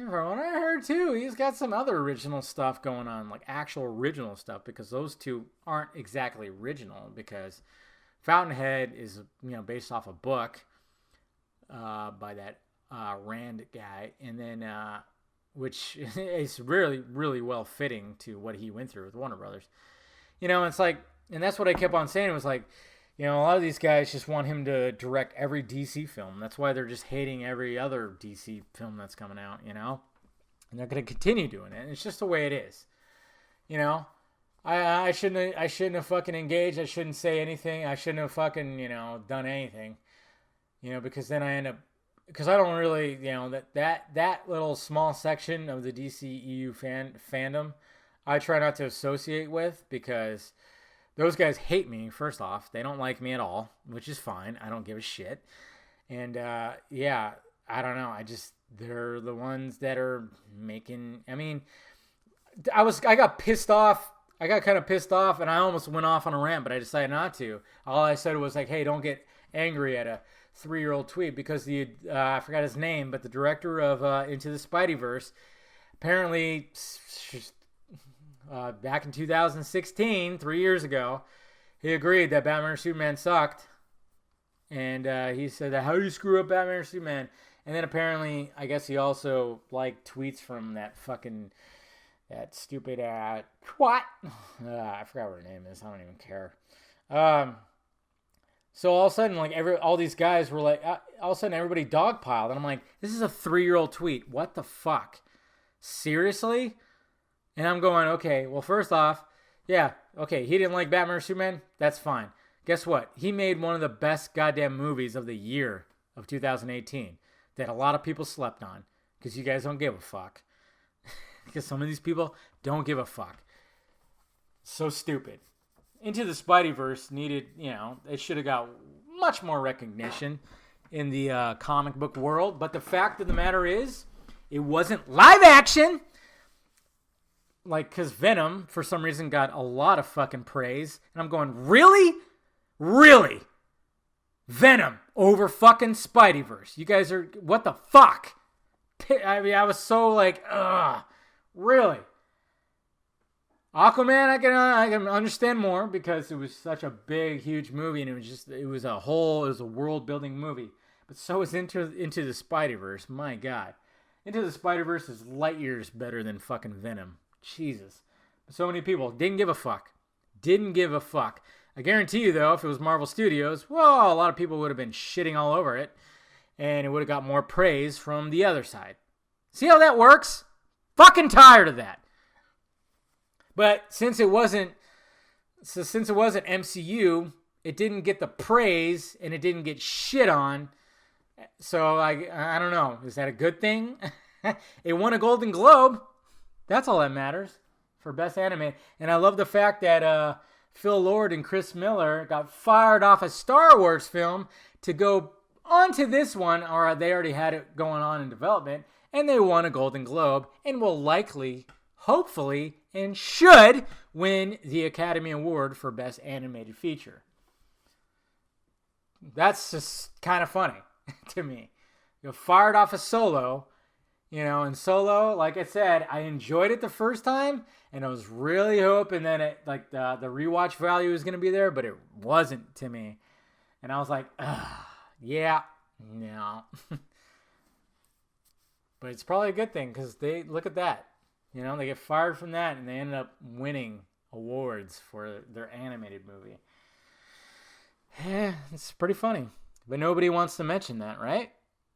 what I heard too, he's got some other original stuff going on, like actual original stuff, because those two aren't exactly original. Because Fountainhead is, based off a book by that Rand guy, and then which is really, really well fitting to what he went through with Warner Brothers. It's like, and that's what I kept on saying. It was like, a lot of these guys just want him to direct every DC film. That's why they're just hating every other DC film that's coming out, and they're going to continue doing it. It's just the way it is, I shouldn't have fucking engaged. I shouldn't say anything. I shouldn't have fucking, done anything, because then I end up, because I don't really, that little small section of the DCEU fandom, I try not to associate with, because those guys hate me, first off. They don't like me at all, which is fine. I don't give a shit. And, yeah, I don't know. They're the ones that are making, I got pissed off. I got kind of pissed off, and I almost went off on a rant, but I decided not to. All I said was like, hey, don't get angry at a 3-year-old tweet, because I forgot his name, but the director of Into the SpiderVerse apparently, back in 2016, 3 years ago, he agreed that Batman or Superman sucked. And he said that, how do you screw up Batman or Superman? And then apparently, I guess he also liked tweets from that stupid twat. I forgot what her name is. I don't even care. So all of a sudden, like all these guys were like, all of a sudden everybody dogpiled. And I'm like, this is a 3-year-old tweet. What the fuck? Seriously? And I'm going, okay, well, first off, yeah, okay, he didn't like Batman or Superman. That's fine. Guess what? He made one of the best goddamn movies of the year of 2018 that a lot of people slept on, because you guys don't give a fuck. Because some of these people don't give a fuck. So stupid. Into the Spiderverse needed, it should have got much more recognition in the comic book world. But the fact of the matter is, it wasn't live action. Like, because Venom, for some reason, got a lot of fucking praise. And I'm going, really? Really? Venom over fucking Spideyverse. You guys are, what the fuck? I was so like, ugh, really? Aquaman, I can understand more, because it was such a big, huge movie, and it was a world-building movie. But so is Into the Spiderverse. My God. Into the Spiderverse is light years better than fucking Venom. Jesus. So many people didn't give a fuck. Didn't give a fuck. I guarantee you, though, if it was Marvel Studios, well, a lot of people would have been shitting all over it, and it would have got more praise from the other side. See how that works? Fucking tired of that. But since it wasn't MCU, it didn't get the praise, and it didn't get shit on. So I don't know. Is that a good thing? It won a Golden Globe. That's all that matters for Best Anime. And I love the fact that Phil Lord and Chris Miller got fired off a Star Wars film to go onto this one, or they already had it going on in development, and they won a Golden Globe and will likely, hopefully, and should win the Academy Award for Best Animated Feature. That's just kind of funny to me. You fired off a Solo, and Solo, like I said, I enjoyed it the first time, and I was really hoping that it, like the rewatch value was going to be there, but it wasn't to me. And I was like, yeah, no. But it's probably a good thing, because they, look at that. They get fired from that, and they ended up winning awards for their animated movie. Yeah, it's pretty funny. But nobody wants to mention that, right?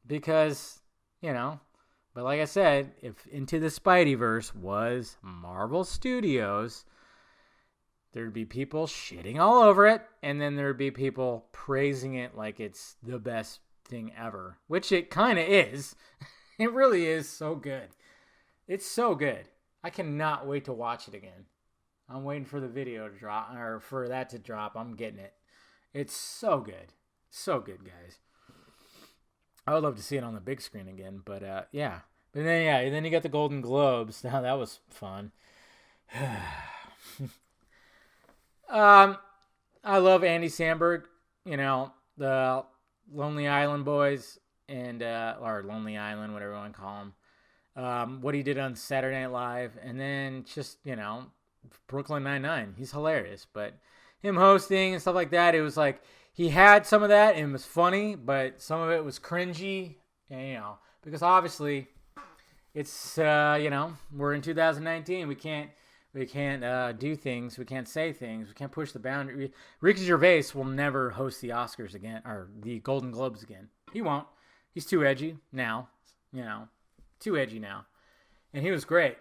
Because, but like I said, if Into the Spideyverse was Marvel Studios, there'd be people shitting all over it, and then there'd be people praising it like it's the best thing ever, which it kind of is. It really is so good. It's so good. I cannot wait to watch it again. I'm waiting for the video to drop, or for that to drop. I'm getting it. It's so good. So good, guys. I would love to see it on the big screen again, but yeah. But then you got the Golden Globes. Now that was fun. I love Andy Samberg, the Lonely Island Boys or Lonely Island, whatever you want to call him. What he did on Saturday Night Live, and then just, Brooklyn Nine-Nine. He's hilarious, but him hosting and stuff like that, it was like he had some of that and it was funny, but some of it was cringy, and, because obviously it's, we're in 2019. We can't do things. We can't say things. We can't push the boundary. Ricky Gervais will never host the Oscars again, or the Golden Globes again. He won't. He's too edgy now, too edgy now. And he was great.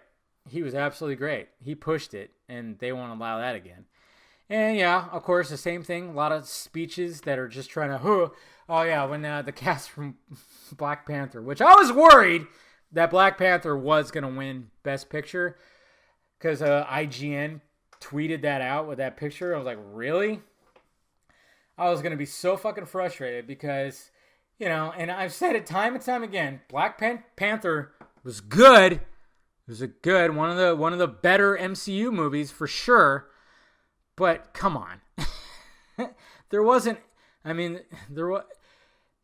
He was absolutely great. He pushed it, and they won't allow that again. And yeah, of course, the same thing. A lot of speeches that are just trying to, when the cast from Black Panther, which I was worried that Black Panther was going to win Best Picture, because IGN tweeted that out with that picture. I was like, really? I was going to be so fucking frustrated because, and I've said it time and time again, Black Panther was good. It was one of the better MCU movies for sure. But come on. There wasn't,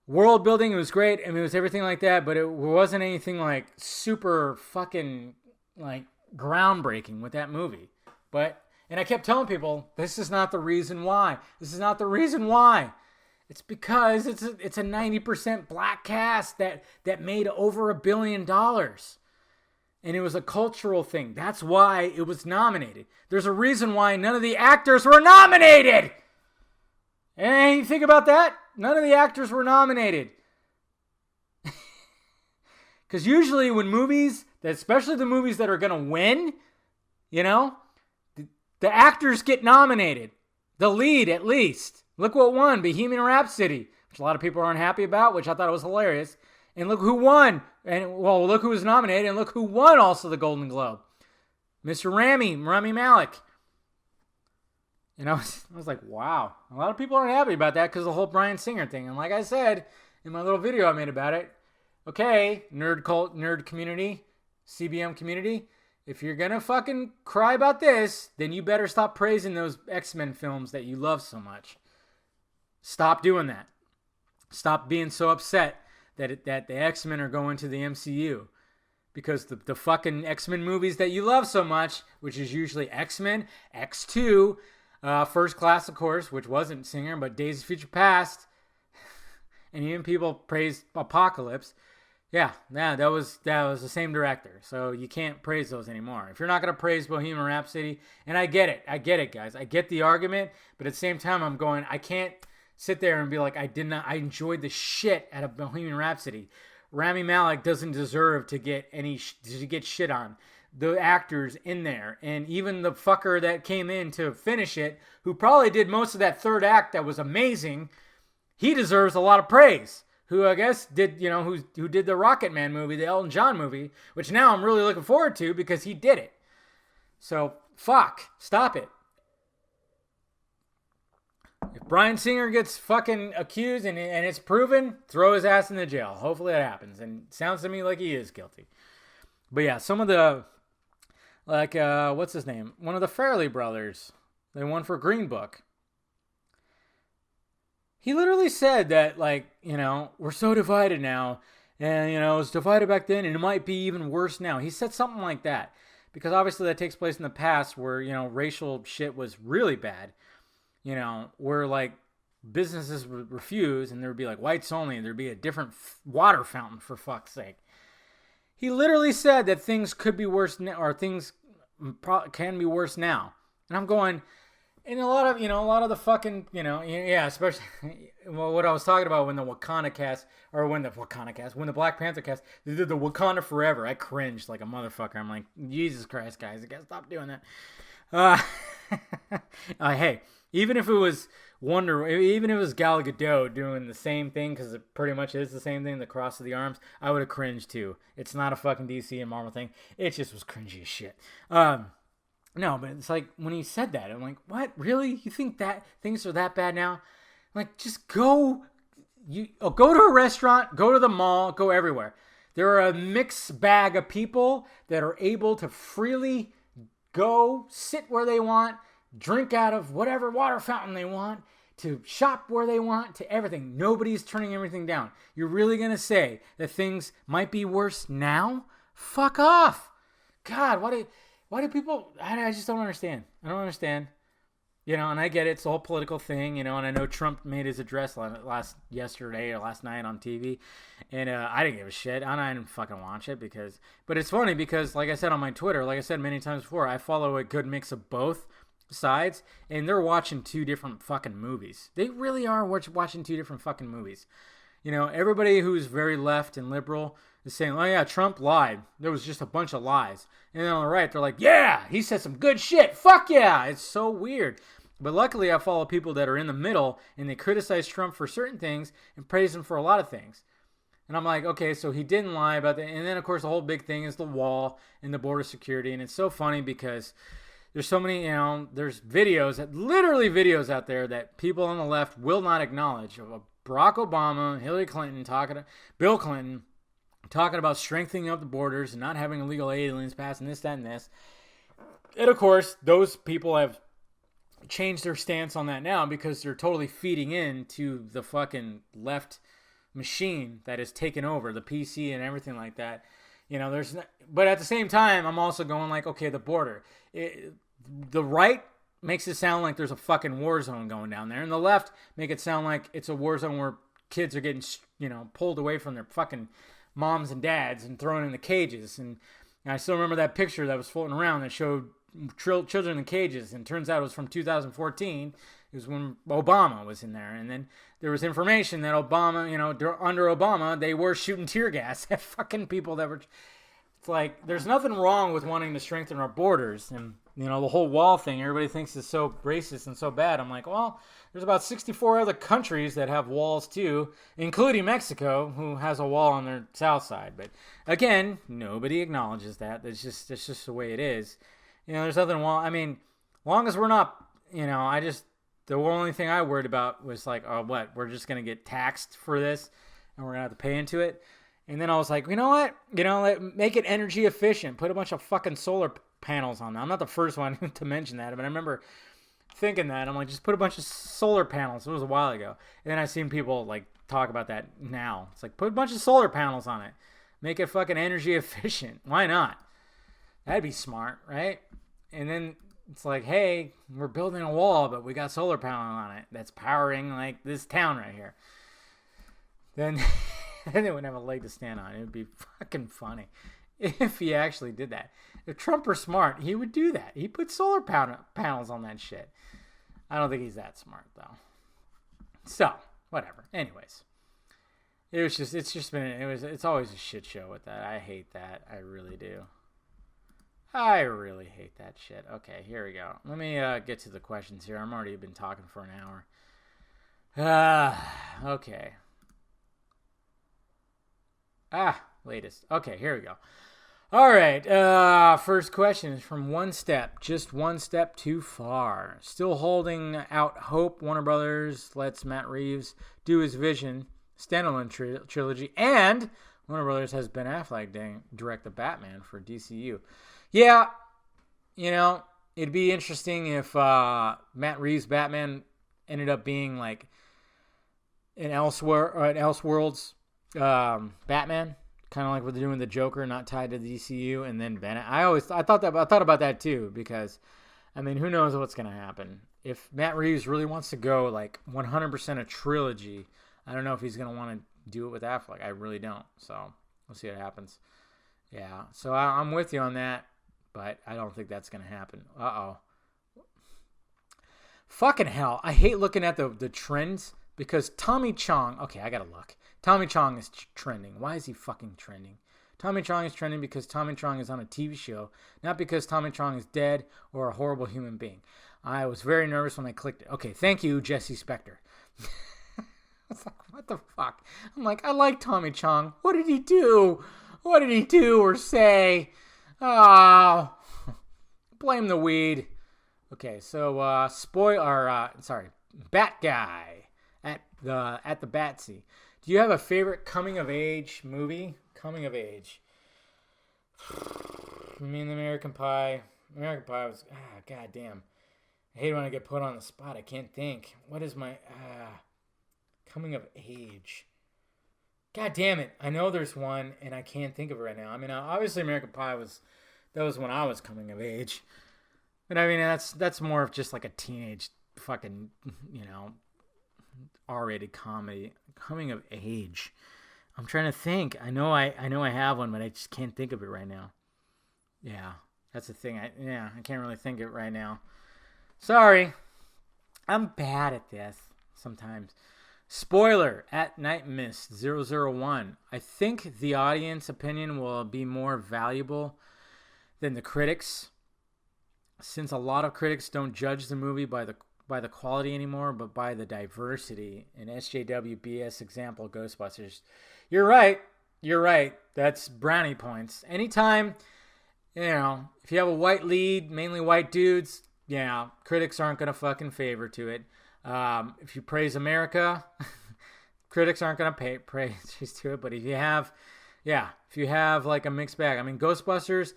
world building was great. It was everything like that, but it wasn't anything like super fucking like groundbreaking with that movie. And I kept telling people, this is not the reason why. This is not the reason why. It's because it's a 90% black cast that made over $1 billion. And it was a cultural thing. That's why it was nominated. There's a reason why none of the actors were nominated. And you think about that? None of the actors were nominated. Because usually when movies, especially the movies that are going to win, the actors get nominated. The lead, at least. Look what won, Bohemian Rhapsody, which a lot of people aren't happy about, which I thought was hilarious. And look who won. And, look who was nominated, and look who won also the Golden Globe. Mr. Rami Malek. And I was like, wow. A lot of people aren't happy about that because of the whole Bryan Singer thing. And like I said in my little video I made about it, okay, nerd community, CBM community, if you're going to fucking cry about this, then you better stop praising those X-Men films that you love so much. Stop doing that. Stop being so upset that the X-Men are going to the MCU. Because the fucking X-Men movies that you love so much, which is usually X-Men, X2, First Class, of course, which wasn't Singer, but Days of Future Past, and even people praised Apocalypse. Yeah, that was the same director. So you can't praise those anymore. If you're not going to praise Bohemian Rhapsody, and I get it, guys. I get the argument, but at the same time, I'm going, I can't sit there and be like, I enjoyed the shit out of Bohemian Rhapsody. Rami Malek doesn't deserve to get shit on. The actors in there, and even the fucker that came in to finish it, who probably did most of that third act that was amazing, he deserves a lot of praise. Who I guess did, who did the Rocket Man movie, the Elton John movie, which now I'm really looking forward to because he did it. So, stop it. If Bryan Singer gets fucking accused and it's proven, throw his ass in the jail. Hopefully that happens. And it sounds to me like he is guilty. But yeah, some of the, what's his name? One of the Farrelly brothers, they won for Green Book. He literally said that, we're so divided now. And, it was divided back then and it might be even worse now. He said something like that. Because obviously that takes place in the past where, racial shit was really bad. Where businesses would refuse and there would be whites only and there'd be a different water fountain for fuck's sake. He literally said that things could be worse now, or things can be worse now. And I'm going, and a lot of the fucking, especially, what I was talking about when the Wakanda cast, or when the Black Panther cast, they did the Wakanda Forever. I cringed like a motherfucker. I'm like, Jesus Christ, guys, I gotta stop doing that. Hey, even if it was even if it was Gal Gadot doing the same thing, because it pretty much is the same thing, the cross of the arms, I would have cringed too. It's not a fucking DC and Marvel thing. It just was cringy as shit. No, but it's like when he said that, I'm like, what? Really? You think that things are that bad now? Like, just go. Go to a restaurant, go to the mall, go everywhere. There are a mixed bag of people that are able to freely go sit where they want, drink out of whatever water fountain they want, to shop where they want, to everything. Nobody's turning everything down. You're really going to say that things might be worse now? Fuck off. God, why do people, I just don't understand. I don't understand. You know, and I get it. It's the whole political thing, you know, and I know Trump made his address yesterday or last night on TV, and I didn't give a shit. I didn't fucking watch it but it's funny because, like I said on my Twitter, like I said many times before, I follow a good mix of both sides, and they're watching two different fucking movies. They really are watching two different fucking movies. You know, everybody who's very left and liberal is saying, oh yeah, Trump lied. There was just a bunch of lies. And then on the right, they're like, yeah, he said some good shit. Fuck yeah. It's so weird. But luckily, I follow people that are in the middle, and they criticize Trump for certain things and praise him for a lot of things. And I'm like, okay, so he didn't lie about that. And then, of course, the whole big thing is the wall and the border security. And it's so funny because there's so many, you know, there's literally videos out there that people on the left will not acknowledge of Barack Obama, Hillary Clinton, Bill Clinton, talking about strengthening up the borders and not having illegal aliens passing this, that, and this. And, of course, those people have changed their stance on that now because they're totally feeding into the fucking left machine that has taken over the PC and everything like that. You know, but at the same time, I'm also going like, okay, the border. The right makes it sound like there's a fucking war zone going down there, and the left make it sound like it's a war zone where kids are getting, you know, pulled away from their fucking moms and dads and thrown in the cages. And I still remember that picture that was floating around that showed children in cages, and turns out it was from 2014. It was when Obama was in there, and then there was information that Obama, you know, under Obama, they were shooting tear gas at fucking people that were. It's like there's nothing wrong with wanting to strengthen our borders, and you know the whole wall thing. Everybody thinks is so racist and so bad. I'm like, well, there's about 64 other countries that have walls too, including Mexico, who has a wall on their south side. But again, nobody acknowledges that. That's just the way it is. You know, there's nothing wrong. I mean, long as we're not, you know, the only thing I worried about was like, oh, what? We're just going to get taxed for this and we're going to have to pay into it. And then I was like, you know what? You know, make it energy efficient. Put a bunch of fucking solar panels on that. I'm not the first one to mention that, but I remember thinking that. I'm like, just put a bunch of solar panels. It was a while ago. And then I've seen people like talk about that now. It's like, put a bunch of solar panels on it. Make it fucking energy efficient. Why not? That'd be smart, right? And then it's like, hey, we're building a wall, but we got solar panel on it that's powering like this town right here. Then they wouldn't have a leg to stand on. It would be fucking funny if he actually did that. If Trump were smart, he would do that. He put solar panels on that shit. I don't think he's that smart though. So whatever. Anyways, it's always a shit show with that. I hate that. I really do. I really hate that shit. Okay, here we go. Let me get to the questions here. I'm already been talking for an hour. Okay. Latest. Okay, here we go. All right. First question is from One Step. Just one step too far. Still holding out hope Warner Brothers lets Matt Reeves do his Vision standalone trilogy, and Warner Brothers has Ben Affleck direct the Batman for DCU. Yeah, you know, it'd be interesting if Matt Reeves' Batman ended up being like an Elseworlds Batman, kind of like what they're doing with the Joker, not tied to the DCU, and then Ben. I thought about that too, because I mean, who knows what's gonna happen if Matt Reeves really wants to go like 100% a trilogy. I don't know if he's gonna want to do it with Affleck. I really don't. So we'll see what happens. Yeah, so I'm with you on that. But I don't think that's going to happen. Uh-oh. Fucking hell. I hate looking at the trends because Tommy Chong... Okay, I got to look. Tommy Chong is trending. Why is he fucking trending? Tommy Chong is trending because Tommy Chong is on a TV show, not because Tommy Chong is dead or a horrible human being. I was very nervous when I clicked it. Okay, thank you, Jesse Spector. I was like, what the fuck? I'm like, I like Tommy Chong. What did he do? What did he do or say? Oh, Blame the weed. Okay, so Bat Guy at the Batsy. Do you have a favorite coming of age movie? Coming of age. I mean, American Pie. American Pie was goddamn. I hate when I get put on the spot. I can't think. What is my coming of age? God damn it! I know there's one, and I can't think of it right now. I mean, obviously American Pie was when I was coming of age. But I mean, that's more of just like a teenage fucking, R-rated comedy. Coming of age. I'm trying to think. I know I have one, but I just can't think of it right now. Yeah, that's the thing. I can't really think of it right now. Sorry. I'm bad at this sometimes. Spoiler at Night Mist 001. I think the audience opinion will be more valuable than the critics, since a lot of critics don't judge the movie by the quality anymore, but by the diversity. An SJWBS example, Ghostbusters. You're right. That's brownie points. Anytime, if you have a white lead, mainly white dudes, critics aren't going to fucking favor to it. If you praise America, critics aren't going to praise to it. But if you have like a mixed bag, I mean, Ghostbusters,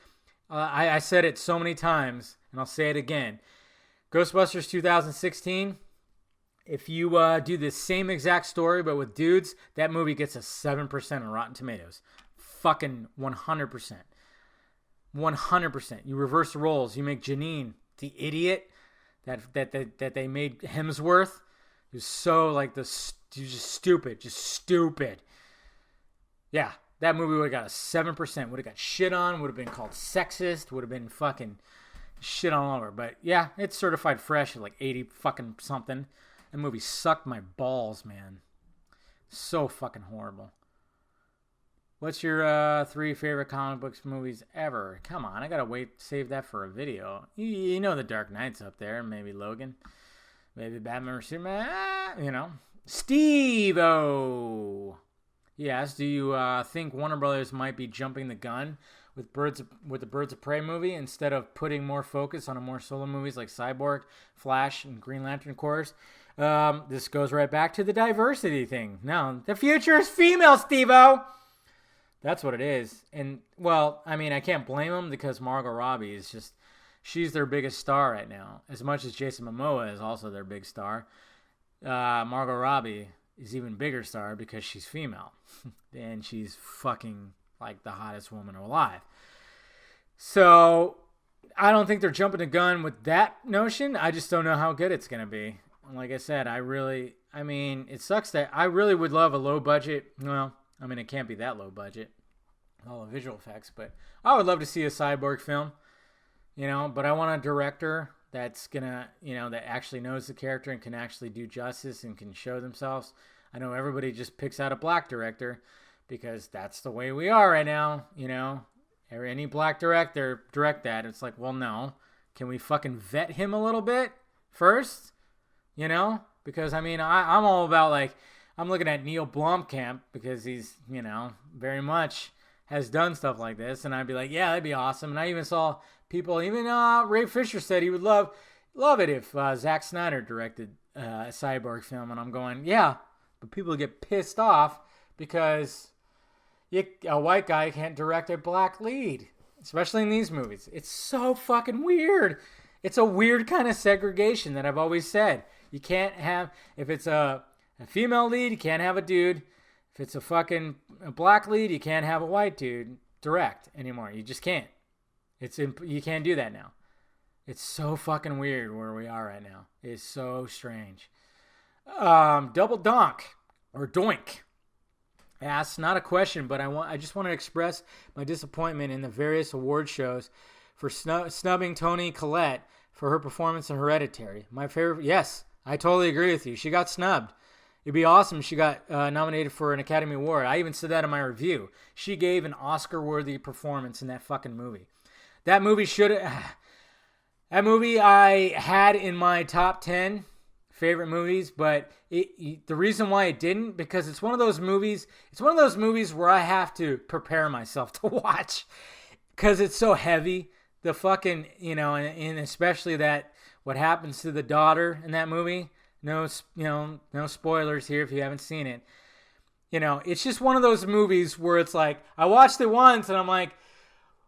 I said it so many times, and I'll say it again. Ghostbusters 2016, if you do the same exact story but with dudes, that movie gets a 7% on Rotten Tomatoes. Fucking 100%. 100%. You reverse the roles. You make Janine the idiot that they made Hemsworth. He was so like just stupid. Yeah, that movie would have got a 7%. Would have got shit on. Would have been called sexist. Would have been fucking shit all over. But yeah, it's certified fresh at like 80 fucking something. That movie sucked my balls, man. So fucking horrible. What's your 3 favorite comic books movies ever? Come on, I gotta save that for a video. You know the Dark Knight's up there. Maybe Logan. Maybe Batman or Superman. Steve-O. Yes, do you think Warner Brothers might be jumping the gun with the Birds of Prey movie instead of putting more focus on more solo movies like Cyborg, Flash, and Green Lantern, of course? This goes right back to the diversity thing. No, the future is female, Steve-O. That's what it is. And, well, I mean, I can't blame them because Margot Robbie is she's their biggest star right now. As much as Jason Momoa is also their big star. Margot Robbie is even bigger star because she's female. And she's fucking like the hottest woman alive. So, I don't think they're jumping the gun with that notion. I just don't know how good it's going to be. Like I said, it sucks that I really would love a low budget. Well, I mean, it can't be that low budget, all the visual effects, but I would love to see a Cyborg film, but I want a director that's gonna, that actually knows the character and can actually do justice and can show themselves. I know everybody just picks out a black director because that's the way we are right now, any black director direct that. It's like, well, no, can we fucking vet him a little bit first, because I mean, I'm all about like, I'm looking at Neil Blomkamp because he's, very much has done stuff like this. And I'd be like, yeah, that'd be awesome. And I even saw people, even Ray Fisher said he would love it if Zack Snyder directed a Cyborg film. And I'm going, yeah, but people get pissed off because a white guy can't direct a black lead, especially in these movies. It's so fucking weird. It's a weird kind of segregation that I've always said. You can't have, if it's a female lead, you can't have a dude. If it's a black lead, you can't have a white dude direct anymore. You just can't. You can't do that now. It's so fucking weird where we are right now. It's so strange. Double Donk or Doink asks, not a question, but I just want to express my disappointment in the various award shows for snubbing Toni Collette for her performance in Hereditary. My favorite, yes, I totally agree with you. She got snubbed. It'd be awesome if she got nominated for an Academy Award. I even said that in my review. She gave an Oscar-worthy performance in that fucking movie. That movie I had in my top 10 favorite movies, but the reason why it didn't, because it's one of those movies where I have to prepare myself to watch because it's so heavy. the fucking, and especially that what happens to the daughter in that movie. No, no spoilers here if you haven't seen it. It's just one of those movies where it's like I watched it once and I'm like,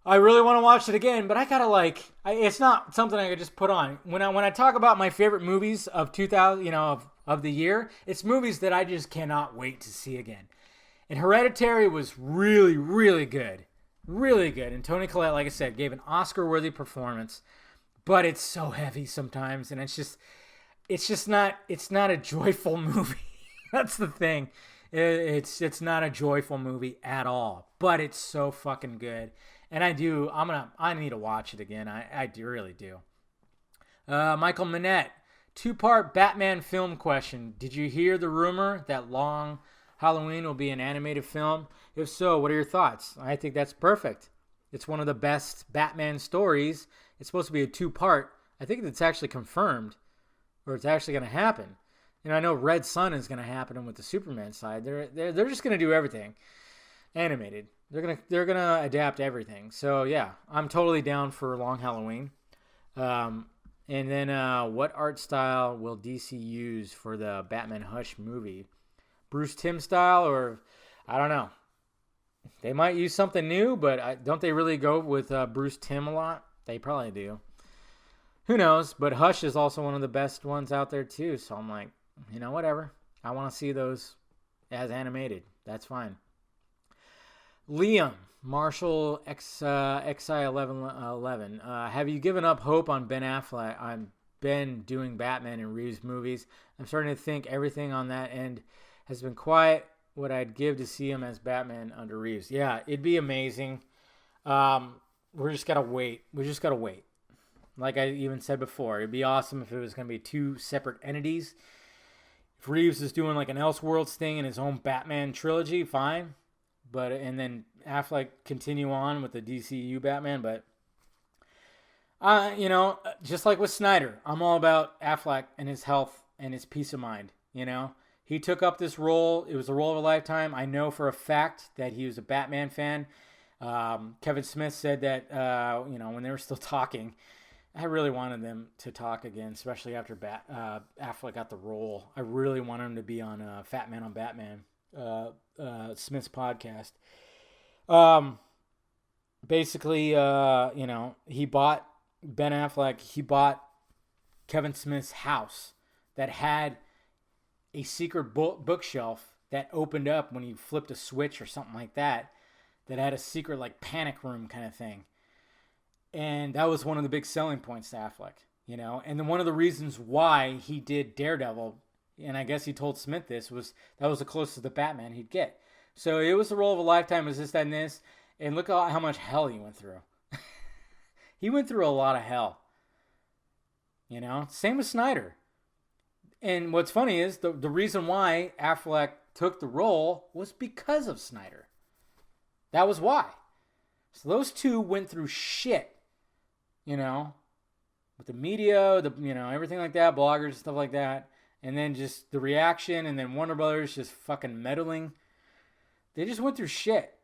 I really want to watch it again, but I gotta it's not something I could just put on. When I talk about my favorite movies of 2000, of the year, it's movies that I just cannot wait to see again. And Hereditary was really, really good. Really good. And Toni Collette, like I said, gave an Oscar-worthy performance, but it's so heavy sometimes, and it's just not a joyful movie. That's the thing. It's not a joyful movie at all, but it's so fucking good. And I need to watch it again. I really do. Michael Manette, 2-part Batman film question. Did you hear the rumor that Long Halloween will be an animated film? If so, what are your thoughts? I think that's perfect. It's one of the best Batman stories. It's supposed to be a 2-part. I think it's actually confirmed, or it's actually going to happen. I know Red Sun is going to happen with the Superman side. They're just going to do everything animated. They're gonna adapt everything. So yeah, I'm totally down for Long Halloween. And then what art style will DC use for the Batman Hush movie? Bruce Timm style, or I don't know. They might use something new, but don't they really go with Bruce Timm a lot? They probably do. Who knows? But Hush is also one of the best ones out there too. So I'm like, whatever. I want to see those as animated. That's fine. Liam, Marshall XI1111. Have you given up hope on Ben Affleck, on Ben doing Batman and Reeves movies? I'm starting to think everything on that end has been quiet. What I'd give to see him as Batman under Reeves. Yeah, it'd be amazing. We're just gotta wait. Like I even said before, it'd be awesome if it was gonna be 2 separate entities. If Reeves is doing like an Elseworlds thing in his own Batman trilogy, fine. And then Affleck continue on with the DCU Batman. But, just like with Snyder, I'm all about Affleck and his health and his peace of mind. He took up this role. It was a role of a lifetime. I know for a fact that he was a Batman fan. Kevin Smith said that, when they were still talking, I really wanted them to talk again, especially after Affleck got the role. I really wanted him to be on Fat Man on Batman. Smith's podcast. Basically, he bought Ben Affleck. He bought Kevin Smith's house that had a secret bookshelf that opened up when you flipped a switch or something like that. That had a secret panic room kind of thing, and that was one of the big selling points to Affleck. And then one of the reasons why he did Daredevil. And I guess he told Smith that was the closest to the Batman he'd get. So it was the role of a lifetime, was this, that, and this. And look at how much hell he went through. He went through a lot of hell. Same with Snyder. And what's funny is the reason why Affleck took the role was because of Snyder. That was why. So those two went through shit. With the media, everything like that, bloggers, stuff like that. And then just the reaction, and then Warner Brothers just fucking meddling. They just went through shit.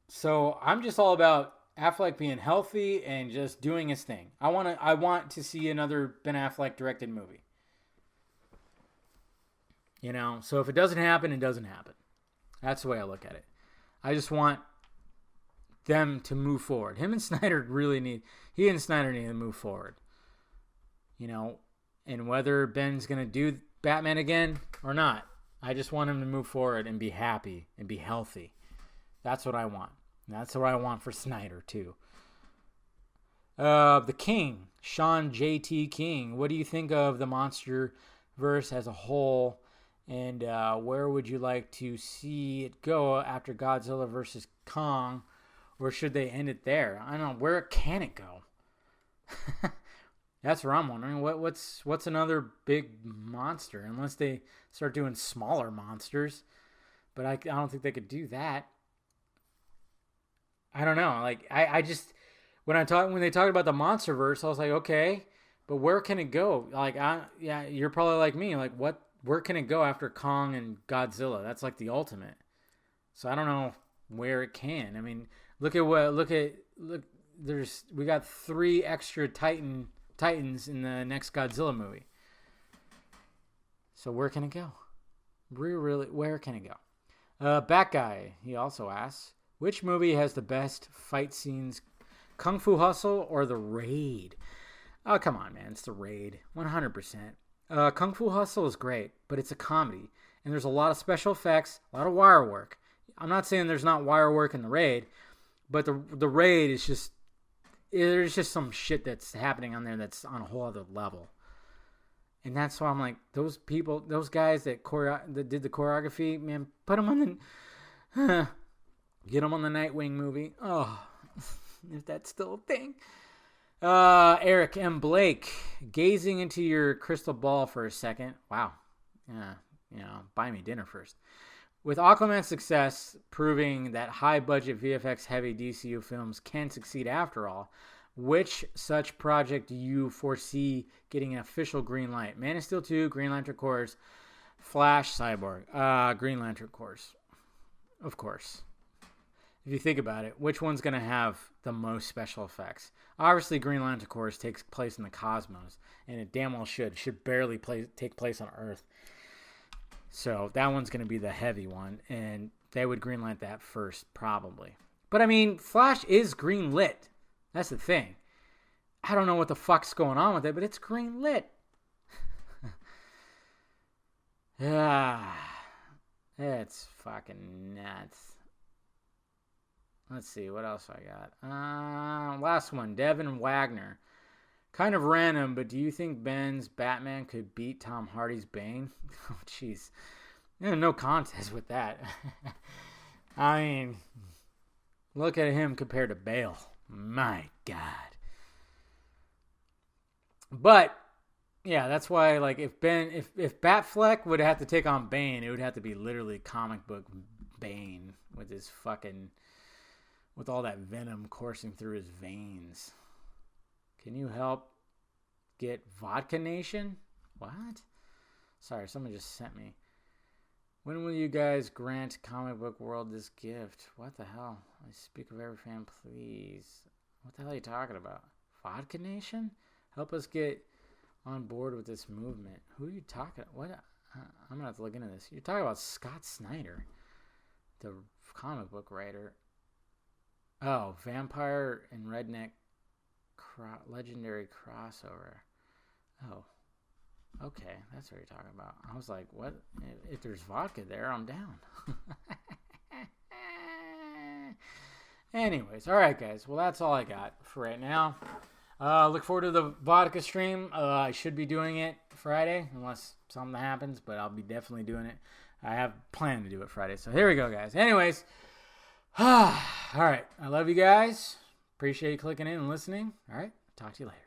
So I'm just all about Affleck being healthy and just doing his thing. I want to see another Ben Affleck directed movie. So if it doesn't happen, it doesn't happen. That's the way I look at it. I just want them to move forward. He and Snyder need to move forward. And whether Ben's going to do Batman again or not, I just want him to move forward and be happy and be healthy. That's what I want. That's what I want for Snyder, too. The King, Sean J.T. King. What do you think of the MonsterVerse as a whole? And where would you like to see it go after Godzilla versus Kong? Or should they end it there? I don't know. Where can it go? That's what I'm wondering. What's another big monster? Unless they start doing smaller monsters. But I don't think they could do that. I don't know. I just when they talked about the MonsterVerse, I was like, okay, but where can it go? You're probably like me. Where can it go after Kong and Godzilla? That's the ultimate. So I don't know where it can. I mean, look we got 3 extra Titans in the next Godzilla movie. So where can it go? Where can it go? Bat Guy, he also asks, which movie has the best fight scenes? Kung Fu Hustle or The Raid? Oh, come on, man. It's The Raid. 100%. Kung Fu Hustle is great, but it's a comedy. And there's a lot of special effects, a lot of wire work. I'm not saying there's not wire work in The Raid, but the Raid is just... There's just some shit that's happening on there that's on a whole other level. And that's why I'm like, those guys that did the choreography, man, put them on the... Get them on the Nightwing movie. Oh, if that's still a thing. Eric M. Blake, gazing into your crystal ball for a second. Wow. Yeah, buy me dinner first. With Aquaman's success proving that high-budget VFX-heavy DCU films can succeed after all, which such project do you foresee getting an official green light? Man of Steel 2, Green Lantern Corps, Flash, Cyborg. Green Lantern Corps. Of course. If you think about it, which one's going to have the most special effects? Obviously, Green Lantern Corps takes place in the cosmos, and it damn well should. It should barely take place on Earth. So that one's going to be the heavy one, and they would greenlight that first, probably. But, I mean, Flash is green lit. That's the thing. I don't know what the fuck's going on with it, but it's green lit. It's fucking nuts. Let's see, what else I got? Last one, Devin Wagner. Kind of random, but do you think Ben's Batman could beat Tom Hardy's Bane? Oh, jeez. No contest with that. I mean, look at him compared to Bale. My God. But, yeah, that's why, like, if Batfleck would have to take on Bane, it would have to be literally comic book Bane with his fucking... with all that venom coursing through his veins. Can you help get Vodka Nation? What? Sorry, someone just sent me. When will you guys grant Comic Book World this gift? What the hell? I speak of every fan, please. What the hell are you talking about? Vodka Nation? Help us get on board with this movement. Who are you talking about? What? I'm going to have to look into this. You're talking about Scott Snyder, the comic book writer. Oh, Vampire and Redneck legendary crossover. Oh, okay, that's what you're talking about. I was like, what? If there's vodka there, I'm down. Anyways, all right, guys. Well, that's all I got for right now. Look forward to the vodka stream. I should be doing it Friday, unless something happens, but I'll be definitely doing it. I have planned to do it Friday, so here we go, guys. Anyways. All right. I love you guys. Appreciate you clicking in and listening. All right. Talk to you later.